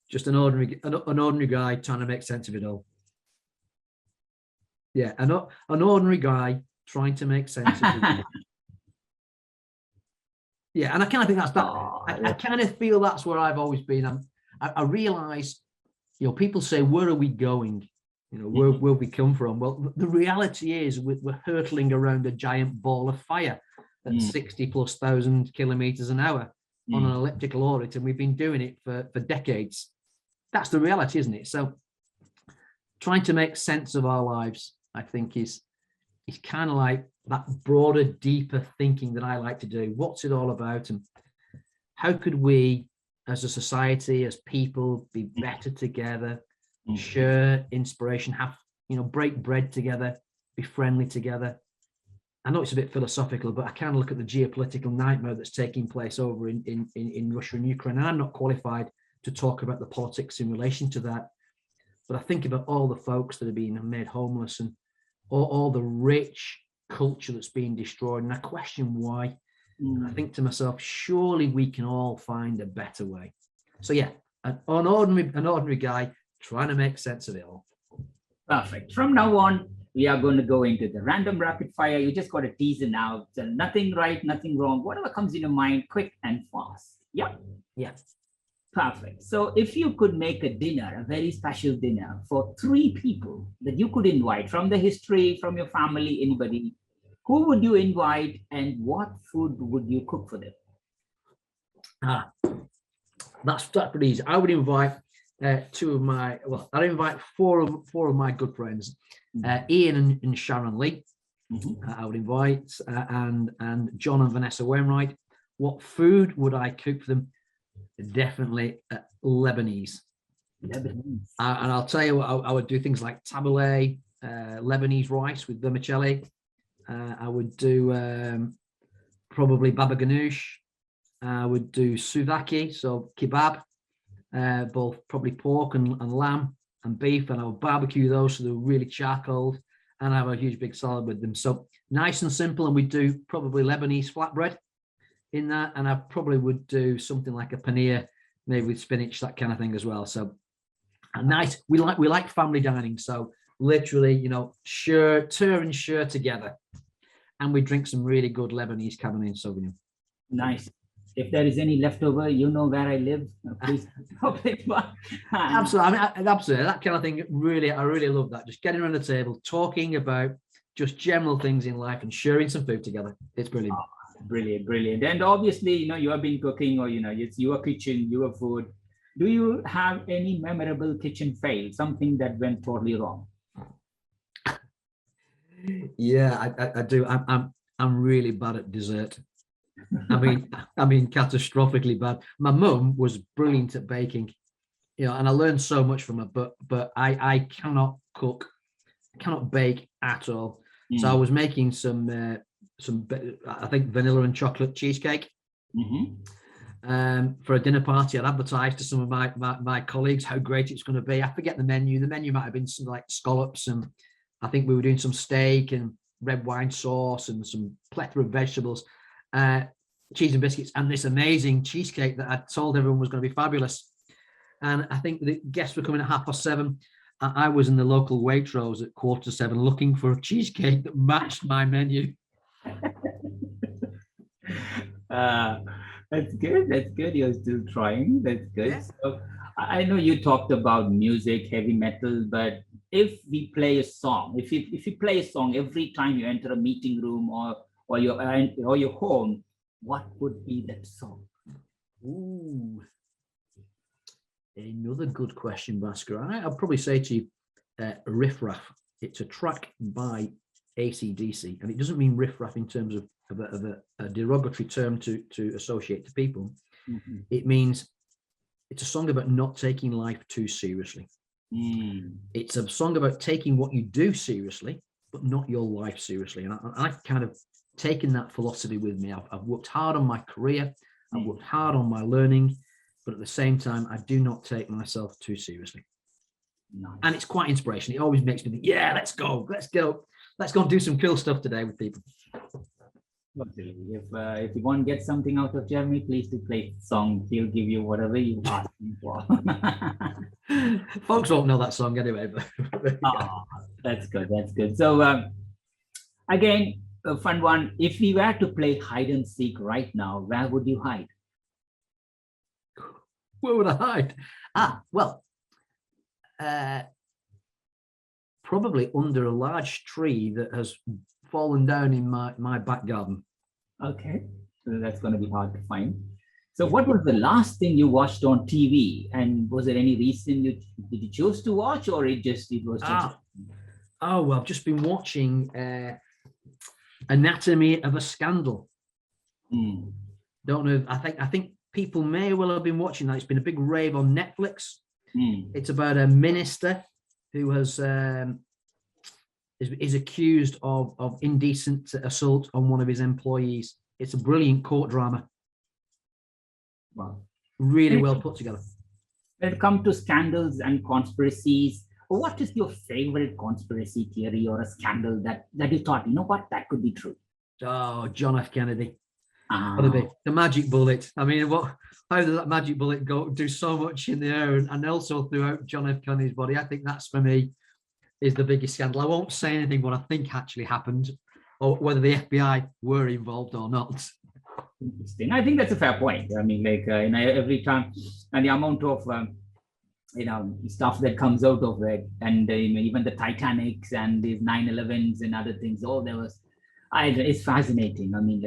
Just an ordinary guy trying to make sense of it all. Yeah, an ordinary guy trying to make sense of it. Yeah, and I kind of think that's that. I kind of feel that's where I've always been. I realize, people say, where are we going? Where we come from. Well, the reality is we're hurtling around a giant ball of fire at 60 plus thousand kilometers an hour on an elliptical orbit, and we've been doing it for decades. That's the reality, isn't it? So trying to make sense of our lives, I think, is kind of like that broader, deeper thinking that I like to do. What's it all about, and how could we, as a society, as people, be better together, share inspiration, have, break bread together, be friendly together. I know it's a bit philosophical, but I kind of look at the geopolitical nightmare that's taking place over in Russia and Ukraine. And I'm not qualified to talk about the politics in relation to that, but I think about all the folks that are being made homeless and all the rich culture that's being destroyed. And I question why. I think to myself, surely we can all find a better way. So yeah, an ordinary guy trying to make sense of it all. Perfect. From now on, we are going to go into the random rapid fire. You just got to tease it now. So nothing right, nothing wrong. Whatever comes in your mind, quick and fast. Yeah. Yes. Perfect. So if you could make a dinner, a very special dinner for 3 people that you could invite from the history, from your family, anybody, who would you invite and what food would you cook for them? That's pretty easy. I would invite I'd invite four of my good friends, Ian and Sharon Lee. I would invite and John and Vanessa Wainwright. What food would I cook for them? Definitely Lebanese. And I'll tell you what, I would do things like tabbouleh, Lebanese rice with vermicelli. I would do probably baba ganoush. I would do souvlaki, so kebab, both probably pork and lamb and beef, and I would barbecue those so they're really charcoaled, and I have a huge big salad with them. So nice and simple, and we do probably Lebanese flatbread in that, and I probably would do something like a paneer, maybe with spinach, that kind of thing as well. So nice. We like family dining, so literally, share together, and we drink some really good Lebanese Cabernet Sauvignon. Nice. If there is any leftover, you know where I live. Please. Absolutely. Absolutely. That kind of thing. Really, I really love that. Just getting around the table, talking about just general things in life and sharing some food together. It's brilliant. Oh, brilliant. And obviously, you have been cooking, or, it's your kitchen, your food. Do you have any memorable kitchen fail, something that went totally wrong? Yeah, I do. I'm really bad at dessert. I mean, catastrophically bad. My mum was brilliant at baking, and I learned so much from her. But I cannot cook, I cannot bake at all. So I was making some I think vanilla and chocolate cheesecake for a dinner party. I'd advertised to some of my colleagues how great it's going to be. I forget the menu. The menu might have been some like scallops, and I think we were doing some steak and red wine sauce and some plethora of vegetables. Cheese and biscuits, and this amazing cheesecake that I told everyone was going to be fabulous. And I think the guests were coming at 7:30. I was in the local Waitrose at 7:15 looking for a cheesecake that matched my menu. That's good. You're still trying. That's good. Yeah. So I know you talked about music, heavy metal, but if we play a song, if you play a song every time you enter a meeting room or your home, what would be that song? Ooh, another good question, Bhaskar. I'll probably say to you, Riff Raff. It's a track by AC/DC, and it doesn't mean riff raff in terms of a derogatory term to associate to people. It means it's a song about not taking life too seriously. It's a song about taking what you do seriously, but not your life seriously. And I've kind of taken that philosophy with me. I've worked hard on my career, I've worked hard on my learning, but at the same time, I do not take myself too seriously. Nice. And it's quite inspirational. It always makes me think, yeah, let's go and do some cool stuff today with people. If you want to get something out of Jeremy, please do play the song. He'll give you whatever you ask him for. Folks won't know that song anyway. But that's good. So again, a fun one. If we were to play hide and seek right now, where would you hide? Where would I hide? Well, probably under a large tree that has fallen down in my back garden. Okay, so that's going to be hard to find. So what was the last thing you watched on TV? And was there any reason did you choose to watch, or it was just... Well, I've just been watching Anatomy of a Scandal. Don't know. I think people may well have been watching that. It's been a big rave on Netflix. It's about a minister who has is accused of indecent assault on one of his employees. It's a brilliant court drama. Wow. Really well put together. When it comes to scandals and conspiracies, what is your favorite conspiracy theory or a scandal that you thought, what, that could be true? Oh, John F. Kennedy. The magic bullet. I mean, how does that magic bullet do so much in the air and also throughout John F. Kennedy's body? I think that's, for me, is the biggest scandal. I won't say anything what I think actually happened or whether the FBI were involved or not. Interesting. I think that's a fair point. I mean, every time, and the amount of stuff that comes out of it, and even the Titanics and these 9/11s and other things. It's fascinating. I mean,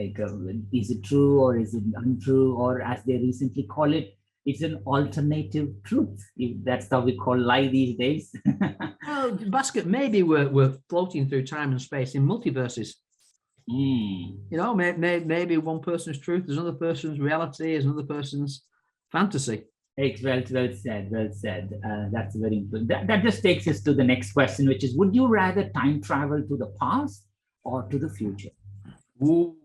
is it true or is it untrue, or as they recently call it, it's an alternative truth. If that's how we call lie these days. Well, Basket, maybe we're floating through time and space in multiverses. Maybe one person's truth is another person's reality, is another person's fantasy. Well said. That's very important. That just takes us to the next question, which is: would you rather time travel to the past or to the future? Ooh.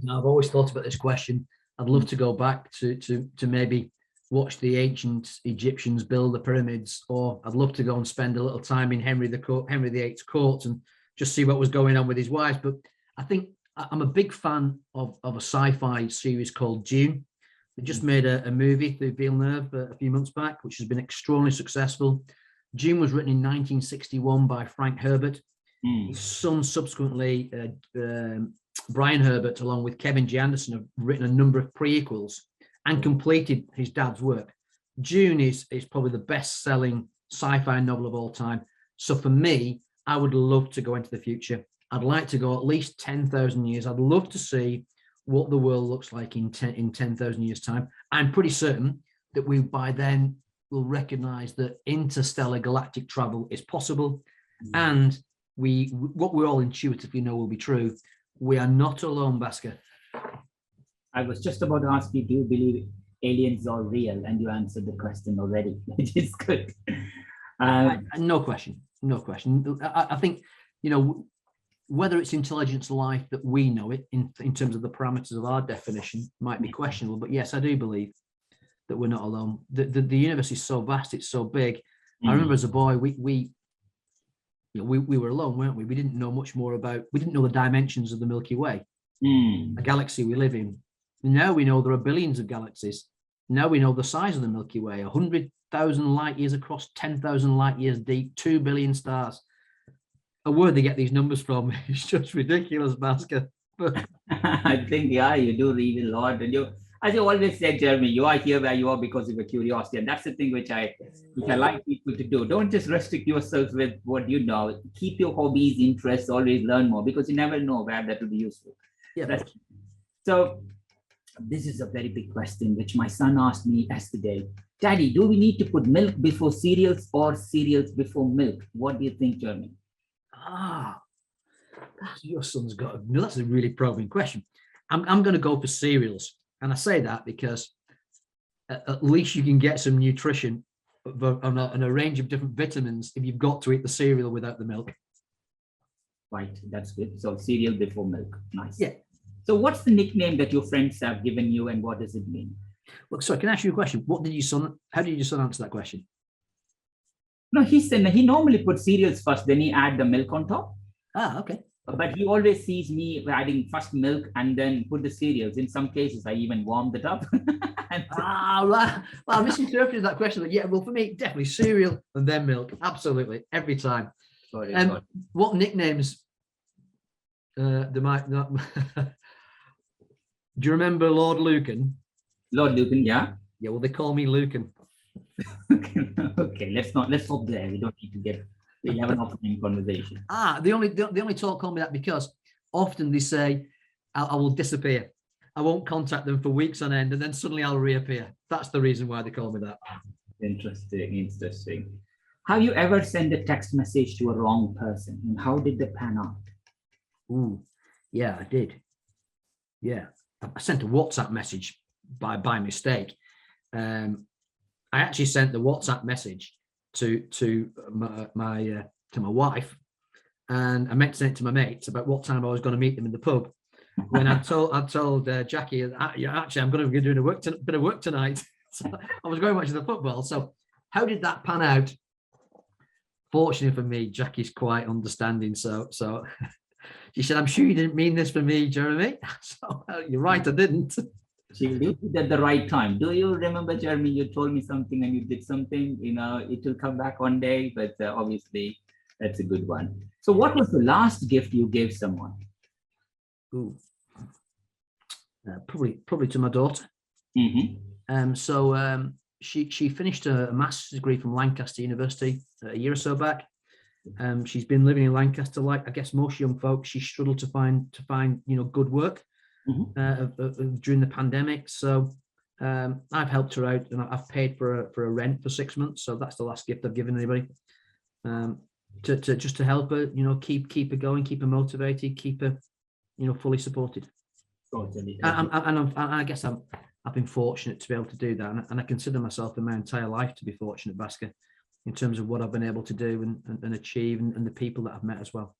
Now, I've always thought about this question. I'd love to go back to maybe watch the ancient Egyptians build the pyramids, or I'd love to go and spend a little time in Henry VIII's court and just see what was going on with his wives. But I think I'm a big fan of a sci-fi series called Dune. They just made a movie through Villeneuve a few months back, which has been extraordinarily successful. Dune was written in 1961 by Frank Herbert. His son subsequently, Brian Herbert, along with Kevin G. Anderson, have written a number of prequels and completed his dad's work. Dune is probably the best-selling sci-fi novel of all time. So for me, I would love to go into the future. I'd like to go at least 10,000 years. I'd love to see what the world looks like in 10,000 years' time. I'm pretty certain that we by then will recognize that interstellar galactic travel is possible, and what we all intuitively know will be true. We are not alone, Bhaskar. I was just about to ask you, do you believe aliens are real? And you answered the question already, which is good. No question. I think, whether it's intelligence life that we know it in terms of the parameters of our definition might be questionable. But yes, I do believe that we're not alone. The universe is so vast, it's so big. I remember as a boy, we were alone, weren't we? We didn't know much more we didn't know the dimensions of the Milky Way, a galaxy we live in. Now we know there are billions of galaxies. Now we know the size of the Milky Way, 100,000 light years across, 10,000 light years deep, 2 billion stars. Where they get these numbers from, it's just ridiculous, Bhaskar. I think, you do read a lot. And as you always said, Jeremy, you are here where you are because of your curiosity. And that's the thing which I like people to do. Don't just restrict yourself with what you know. Keep your hobbies, interests, always learn more, because you never know where that will be useful. Yeah. So this is a very big question, which my son asked me yesterday. Daddy, do we need to put milk before cereals or cereals before milk? What do you think, Jeremy? Your son's that's a really probing question. I'm going to go for cereals. And I say that because at least you can get some nutrition and a range of different vitamins if you've got to eat the cereal without the milk. Right, that's good. So cereal before milk. Nice. Yeah. So what's the nickname that your friends have given you, and what does it mean? Look, sorry, can I ask you a question? How did your son answer that question? No, he said he normally puts cereals first, then he add the milk on top. Okay. But he always sees me adding first milk and then put the cereals. In some cases, I even warmed it up. Right. Well, I misinterpreted that question. Yeah, well, for me, definitely cereal and then milk. Absolutely, every time. Sorry. What nicknames they might not? Do you remember Lord Lucan? Lord Lucan, yeah. Yeah, well, they call me Lucan. Okay. Okay, let's stop there. We don't need to get the 11 opening conversation. The only talk call me that because often they say I will disappear. I won't contact them for weeks on end, and then suddenly I'll reappear. That's the reason why they call me that. Interesting. Have you ever sent a text message to a wrong person, and how did they pan out? Ooh, yeah, I did. Yeah, I sent a WhatsApp message by mistake. I actually sent the WhatsApp message to my wife, and I meant to send it to my mates about what time I was going to meet them in the pub. When I told Jackie, actually, I'm going to be doing a bit of work tonight. So I was going watching the football. So how did that pan out? Fortunately for me, Jackie's quite understanding. So she said, "I'm sure you didn't mean this for me, Jeremy." So you're right, I didn't. She did it at the right time. Do you remember, Jeremy? You told me something and you did something. It will come back one day, but obviously that's a good one. So, what was the last gift you gave someone? Ooh. Probably to my daughter. Mm-hmm. She finished a master's degree from Lancaster University a year or so back. She's been living in Lancaster, like I guess most young folks. She struggled to find good work during the pandemic. So I've helped her out, and I've paid for a rent for 6 months. So that's the last gift I've given anybody. To help her, keep her going, keep her motivated, keep her, fully supported. Totally. I guess I've been fortunate to be able to do that, and I consider myself in my entire life to be fortunate, Bhaskar, in terms of what I've been able to do and achieve, and the people that I've met as well.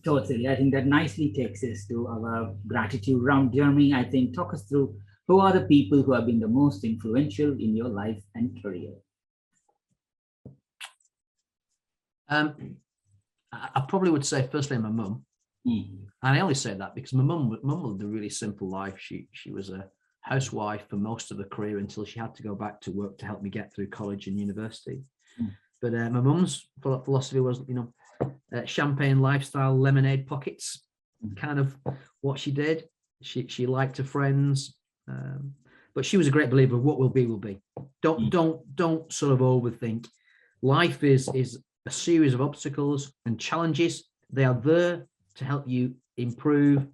Totally. I think that nicely takes us to our gratitude round. Jeremy, I think, talk us through who are the people who have been the most influential in your life and career. I probably would say firstly my mum. And I only say that because my mum lived a really simple life. She was a housewife for most of her career until she had to go back to work to help me get through college and university. But my mum's philosophy was, champagne lifestyle, lemonade pockets, kind of what she did. She liked her friends, but she was a great believer of what will be will be. Don't sort of overthink. Life is a series of obstacles and challenges. They are there to help you improve,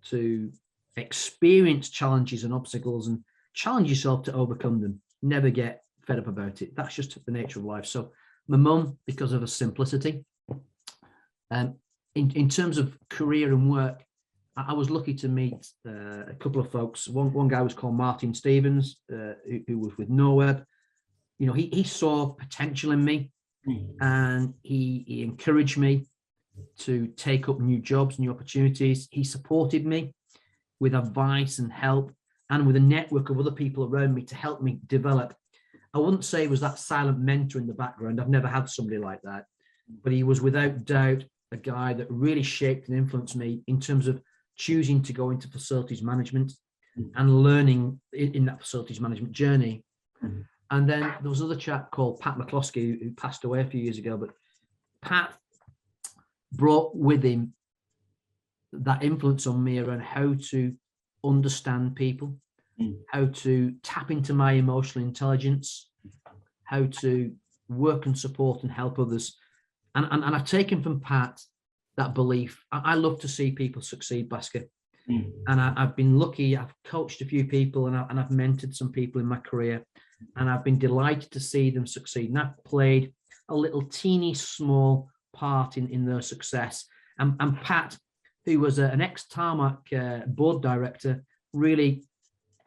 to experience challenges and obstacles and challenge yourself to overcome them. Never get fed up about it. That's just the nature of life. So my mum, because of her simplicity. In terms of career and work, I was lucky to meet a couple of folks. One guy was called Martin Stevens, who was with Norweb. He saw potential in me, and he encouraged me to take up new jobs, new opportunities. He supported me with advice and help, and with a network of other people around me to help me develop. I wouldn't say he was that silent mentor in the background. I've never had somebody like that, but he was without doubt a guy that really shaped and influenced me in terms of choosing to go into facilities management and learning in that facilities management journey. And then there was another chap called Pat McCloskey who passed away a few years ago, but Pat brought with him that influence on me around how to understand people, how to tap into my emotional intelligence, how to work and support and help others. And I've taken from Pat that belief. I love to see people succeed, Bhaskar. And I've been lucky. I've coached a few people, and I've mentored some people in my career, and I've been delighted to see them succeed. And I've played a little teeny small part in their success. And Pat, who was an ex-Tarmac board director, really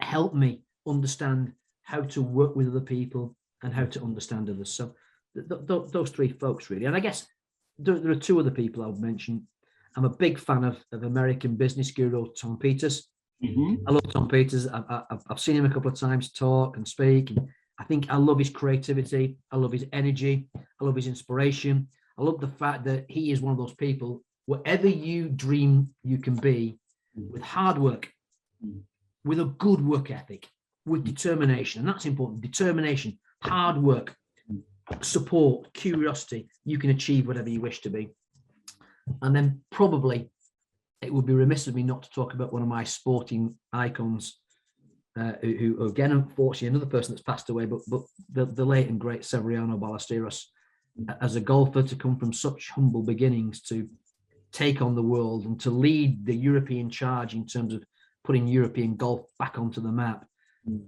helped me understand how to work with other people and how to understand others. So those three folks really. And I guess there are two other people I would mention. I'm a big fan of American business guru Tom Peters. I love Tom Peters. I've seen him a couple of times talk and speak. And I think I love his creativity. I love his energy. I love his inspiration. I love the fact that he is one of those people, whatever you dream you can be, with hard work, with a good work ethic, with determination. And that's important. Determination, hard work, support, curiosity, you can achieve whatever you wish to be. And then probably it would be remiss of me not to talk about one of my sporting icons, who again, unfortunately, another person that's passed away, but the late and great Severiano Ballesteros, as a golfer, to come from such humble beginnings to take on the world and to lead the European charge in terms of putting European golf back onto the map.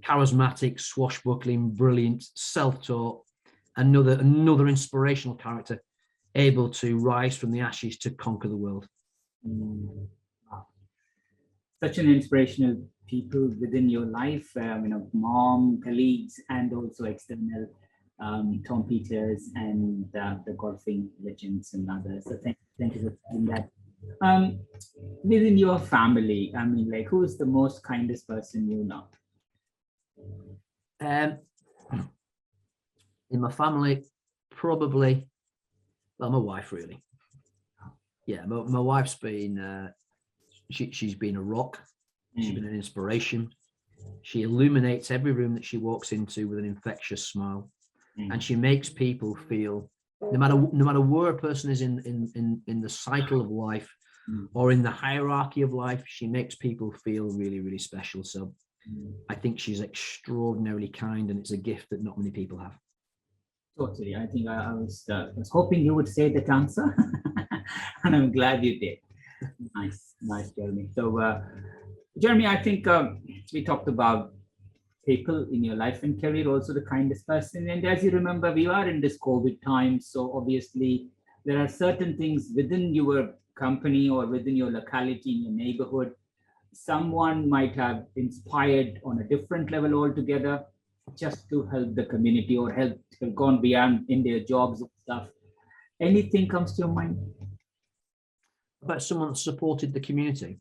Charismatic, swashbuckling, brilliant, self-taught, another inspirational character, able to rise from the ashes to conquer the world. Wow. Such an inspirational people within your life, mom, colleagues, and also external, Tom Peters and the golfing legends and others. So thank you for saying that. Within your family, who's the most kindest person you know? In my family, probably, well, my wife, really. Yeah, my wife's been, she's been a rock. She's been an inspiration. She illuminates every room that she walks into with an infectious smile, and she makes people feel, no matter where a person is in the cycle of life or in the hierarchy of life, she makes people feel really, really special. So I think she's extraordinarily kind, and it's a gift that not many people have. Totally. I think I was hoping you would say that answer, and I'm glad you did. Nice, Jeremy. So, Jeremy, I think we talked about people in your life and career, also the kindest person. And as you remember, we are in this COVID time. So obviously, there are certain things within your company or within your locality, in your neighborhood, someone might have inspired on a different level altogether, just to help the community or have gone beyond in their jobs and stuff. Anything comes to your mind? About someone that supported the community.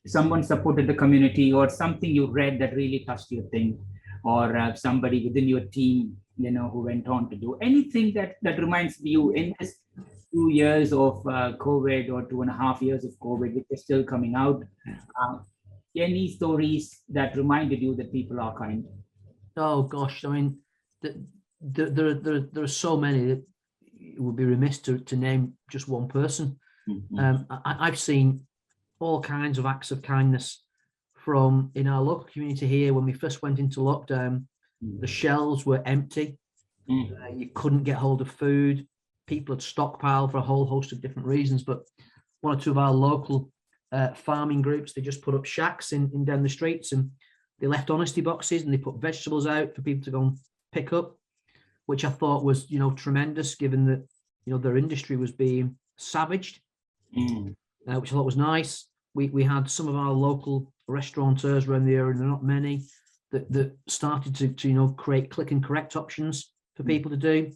Someone supported the community, or something you read that really touched your thing, or somebody within your team, who went on to do anything that reminds you in this 2 years of COVID, or 2.5 years of COVID, which is still coming out. Any stories that reminded you that people are kind? Oh gosh, I mean, there are so many that it would be remiss to name just one person. I've seen all kinds of acts of kindness from in our local community here. When we first went into lockdown, the shelves were empty. You couldn't get hold of food. People had stockpiled for a whole host of different reasons, but one or two of our local farming groups, they just put up shacks in down the streets, and they left honesty boxes, and they put vegetables out for people to go and pick up, which I thought was, tremendous, given that, their industry was being savaged, which I thought was nice. We had some of our local restaurateurs around the area, and there are not many, that started to create click and collect options for people to do.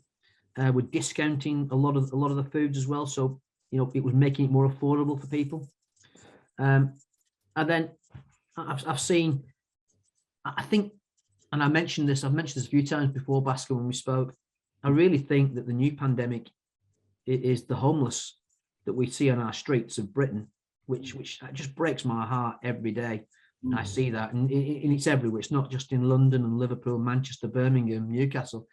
We're discounting a lot of the foods as well, so it was making it more affordable for people. And then I've seen, I think, and I've mentioned this a few times before, Bhaskar, when we spoke. I really think that the new pandemic is the homeless that we see on our streets of Britain, which just breaks my heart every day. I see that, and it's everywhere. It's not just in London and Liverpool, Manchester, Birmingham, Newcastle.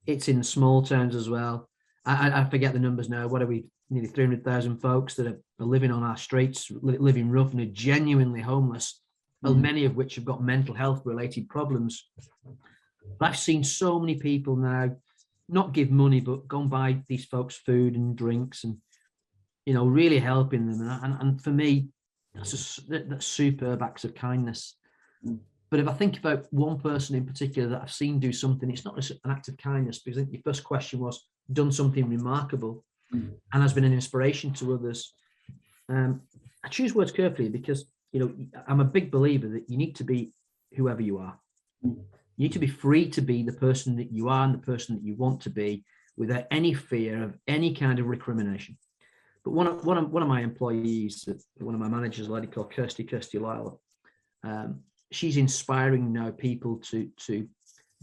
It's in small towns as well. I forget the numbers now. What are we? Nearly 300,000 folks that are living on our streets, living rough and are genuinely homeless, many of which have got mental health related problems. But I've seen so many people now not give money, but go and buy these folks food and drinks, and really helping them. And for me, that's superb acts of kindness. But if I think about one person in particular that I've seen do something, it's not just an act of kindness, because I think your first question was done something remarkable and has been an inspiration to others. I choose words carefully because, I'm a big believer that you need to be whoever you are. You need to be free to be the person that you are and the person that you want to be, without any fear of any kind of recrimination. But one of my employees, one of my managers, a lady called Kirsty Lyle, she's inspiring now people to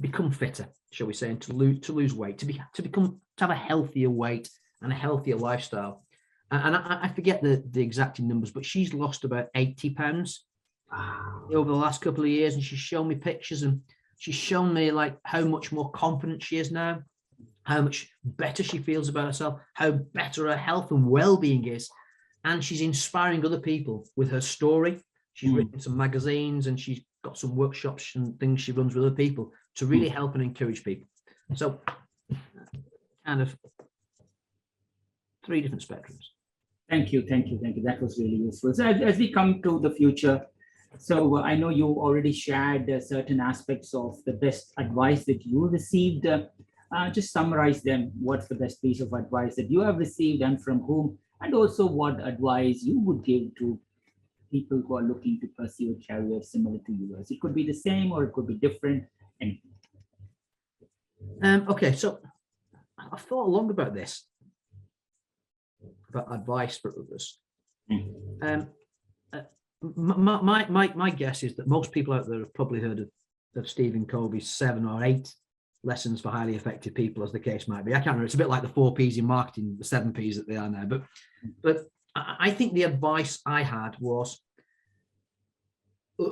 become fitter, shall we say, and to lose weight, to have a healthier weight and a healthier lifestyle. And I forget the exact numbers, but she's lost about 80 pounds over the last couple of years, and she's shown me pictures, and she's shown me like how much more confident she is now, how much better she feels about herself, how better her health and well-being is, and she's inspiring other people with her story. She's written some magazines, and she's got some workshops and things she runs with other people to really help and encourage people. So kind of 3 different spectrums. Thank you. That was really useful. So as we come to the future, so I know you already shared certain aspects of the best advice that you received. Just summarize them. What's the best piece of advice that you have received and from whom? And also what advice you would give to people who are looking to pursue a career similar to yours. It could be the same or it could be different. Okay, so I've thought long about this, about advice for others. My guess is that most people out there have probably heard of Stephen Covey's 7 or 8 lessons for highly effective people, as the case might be. I can't remember. It's a bit like the 4 Ps in marketing, the 7 Ps that they are now. But I think the advice I had was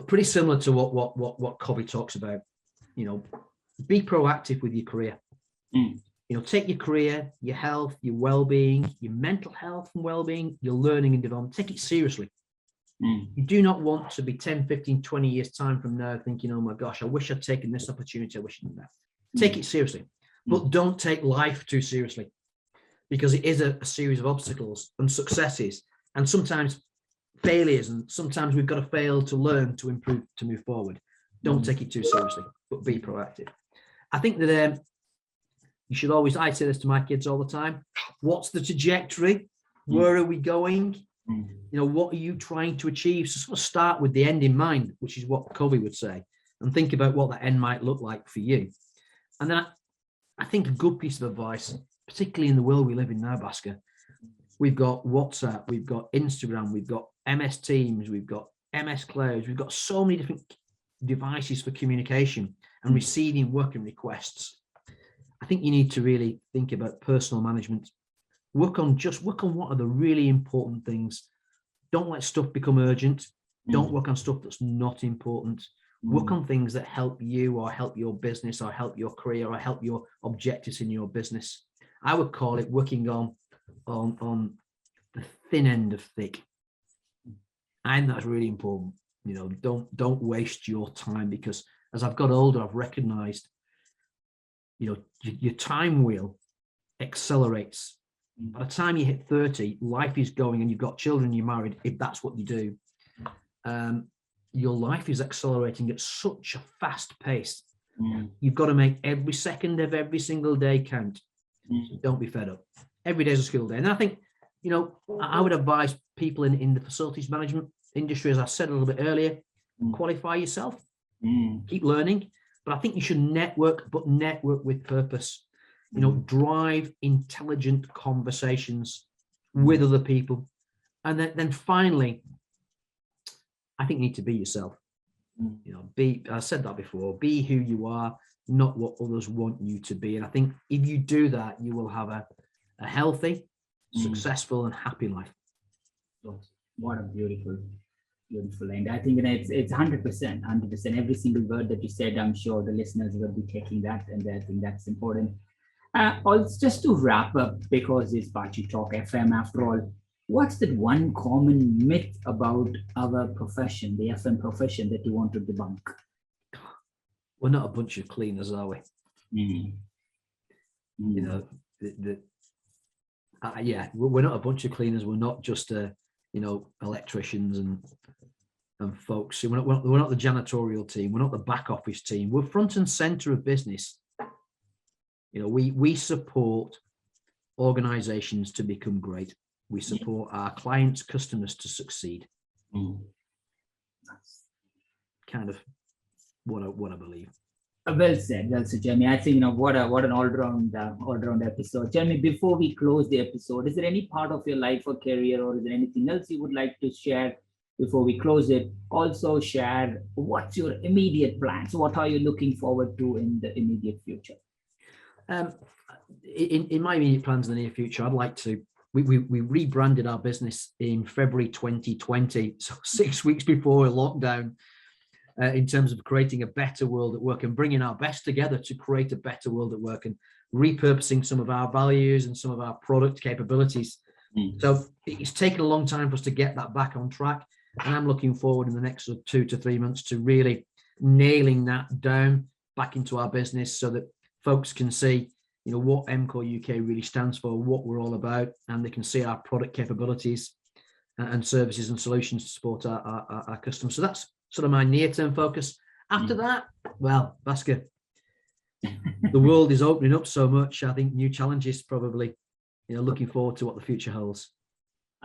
pretty similar to what Covey talks about. You know, be proactive with your career. You know, take your career, your health, your well-being, your mental health and well-being, your learning and development. Take it seriously. You do not want to be 10, 15, 20 years time from now thinking, oh my gosh, I wish I'd taken this opportunity. I wish I'd done that. Take it seriously, but don't take life too seriously, because it is a series of obstacles and successes and sometimes failures. And sometimes we've got to fail to learn, to improve, to move forward. Don't take it too seriously, but be proactive. I think that you should always, I say this to my kids all the time, what's the trajectory? Where are we going? You know, what are you trying to achieve? So sort of start with the end in mind, which is what Covey would say, and think about what that end might look like for you. And then I think a good piece of advice, particularly in the world we live in now, Bhaskar, we've got WhatsApp, we've got Instagram, we've got MS Teams, we've got MS Clouds, we've got so many different devices for communication and receiving working requests. I think you need to really think about personal management. Work on what are the really important things. Don't let stuff become urgent. Don't work on stuff that's not important. Work on things that help you or help your business or help your career or help your objectives in your business. I would call it working on the thin end of thick. And that's really important. You know, don't waste your time, because as I've got older, I've recognized, you know, your time wheel accelerates. By the time you hit 30, life is going, and you've got children, you're married, if that's what you do. Your life is accelerating at such a fast pace. You've got to make every second of every single day count. So don't be fed up. Every day is a school day. And I think, you know, I would advise people in the facilities management industry, as I said a little bit earlier, qualify yourself, keep learning. But I think you should network, but network with purpose. You know, drive intelligent conversations with other people. And then finally, I think you need to be yourself. You know, I said that before, be who you are, not what others want you to be. And I think if you do that, you will have a healthy, successful and happy life. What a beautiful end. I think it's 100%. Every single word that you said, I'm sure the listeners will be taking that, and I think that's important. Also, just to wrap up, because it's Baachu Talk FM after all, what's that one common myth about our profession, the FM profession, that you want to debunk? We're not a bunch of cleaners, are we? You know, yeah, we're not a bunch of cleaners. We're not just you know, electricians and folks. We're not the janitorial team. We're not the back office team. We're front and center of business. You know, we support organizations to become great. We support our clients, customers to succeed. That's kind of what I believe. Well said, Jeremy. I think, you know, what an all-round episode. Jeremy, before we close the episode, is there any part of your life or career, or is there anything else you would like to share before we close it? Also share what's your immediate plans. What are you looking forward to in the immediate future? In my immediate plans in the near future, I'd like to. We rebranded our business in February 2020, so 6 weeks before lockdown. In terms of creating a better world at work and bringing our best together to create a better world at work, and repurposing some of our values and some of our product capabilities. So it's taken a long time for us to get that back on track. And I'm looking forward in the next 2 to 3 months to really nailing that down back into our business so that folks can see, what EMCOR UK really stands for, what we're all about, and they can see our product capabilities and services and solutions to support our customers. So that's sort of my near-term focus. After that, well, Bhaskar, the world is opening up so much. I think new challenges probably, looking forward to what the future holds.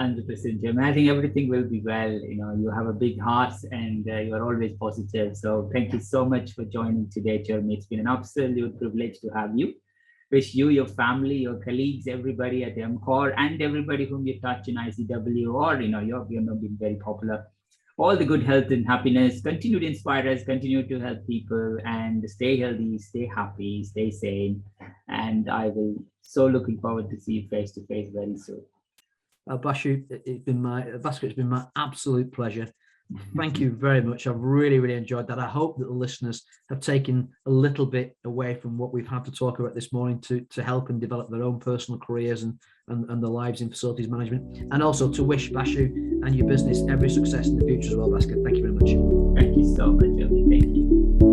100%, Jim. I think everything will be well. You have a big heart and you are always positive. So thank you so much for joining today, Jeremy. It's been an absolute privilege to have you. Wish you, your family, your colleagues, everybody at EMCOR, and everybody whom you touch in ICW, or you're been very popular. All the good health and happiness. Continue to inspire us. Continue to help people, and stay healthy, stay happy, stay sane. And I will so looking forward to see you face to face very soon. Baachu, it's been my absolute pleasure. Thank you very much. I've really, really enjoyed that. I hope that the listeners have taken a little bit away from what we've had to talk about this morning to help and develop their own personal careers and their lives in facilities management, and also to wish Baachu and your business every success in the future as well, Bhaskar. Thank you very much. Thank you so much, Jeremy. Thank you.